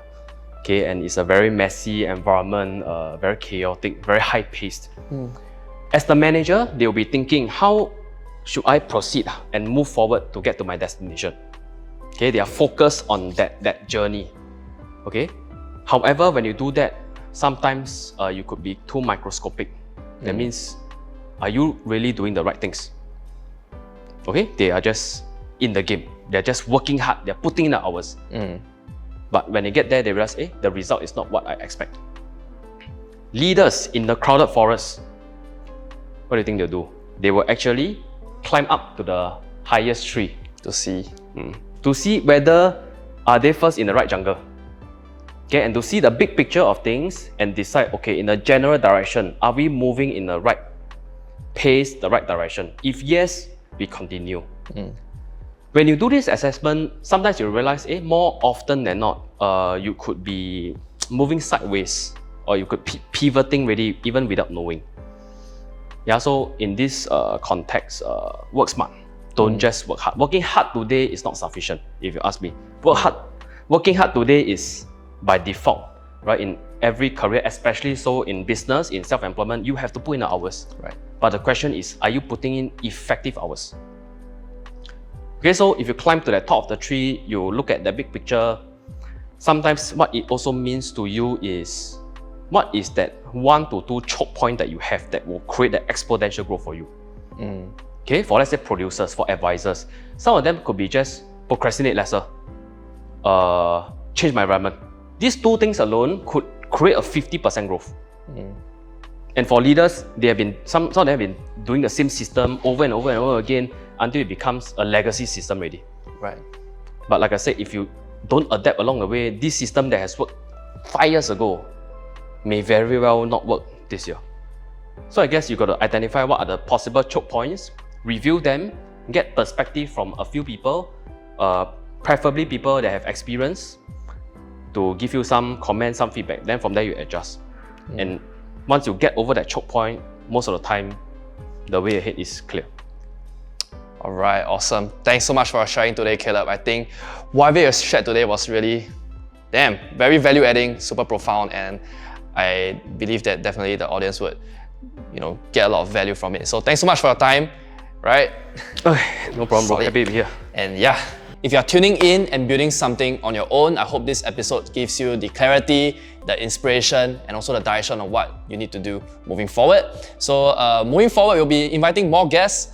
Okay, and it's a very messy environment, very chaotic, very high paced. As the manager, they'll be thinking, how should I proceed and move forward to get to my destination? Okay, they are focused on that journey. Okay, however, when you do that, sometimes you could be too microscopic. That means, are you really doing the right things? Okay, they are just in the game. They're just working hard. They're putting in the hours. But when they get there, they realize, the result is not what I expect. Leaders in the crowded forest, what do you think they'll do? They will actually climb up to the highest tree To see. to see whether are they first in the right jungle. Okay, and to see the big picture of things and decide, okay, in the general direction, are we moving in the right pace, the right direction? If yes, we continue. When you do this assessment, sometimes you realize, more often than not, you could be moving sideways, or you could pivoting really even without knowing. Yeah, so in this context, work smart. Don't just work hard. Working hard today is not sufficient, if you ask me. Working hard today is by default, right? In every career, especially so in business, in self-employment, you have to put in the hours. Right. But the question is, are you putting in effective hours? Okay, so if you climb to the top of the tree, you look at the big picture, sometimes what it also means to you is, what is that 1 to 2 choke point that you have that will create the exponential growth for you? Okay, for let's say producers, for advisors, some of them could be just procrastinate lesser, change my environment. These 2 things alone could create a 50% growth. And for leaders, they have been some of them have been doing the same system over and over and over again until it becomes a legacy system already. Right. But like I said, if you don't adapt along the way, this system that has worked 5 years ago may very well not work this year. So I guess you got to identify what are the possible choke points, review them, get perspective from a few people, preferably people that have experience, to give you some comments, some feedback. Then from there you adjust. And once you get over that choke point, most of the time, the way ahead is clear. All right, awesome. Thanks so much for sharing today, Caleb. I think whatever you shared today was really, very value-adding, super profound, and I believe that definitely the audience would, get a lot of value from it. So thanks so much for your time, right? No problem, bro. Solid. Happy to be here. And yeah, if you're tuning in and building something on your own, I hope this episode gives you the clarity, the inspiration, and also the direction of what you need to do moving forward. So moving forward, we'll be inviting more guests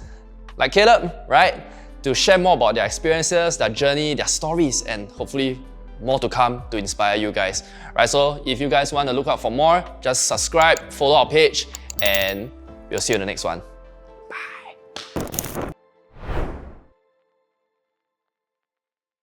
like Caleb, right? To share more about their experiences, their journey, their stories, and hopefully more to come to inspire you guys. Right, so if you guys want to look out for more, just subscribe, follow our page, and we'll see you in the next one.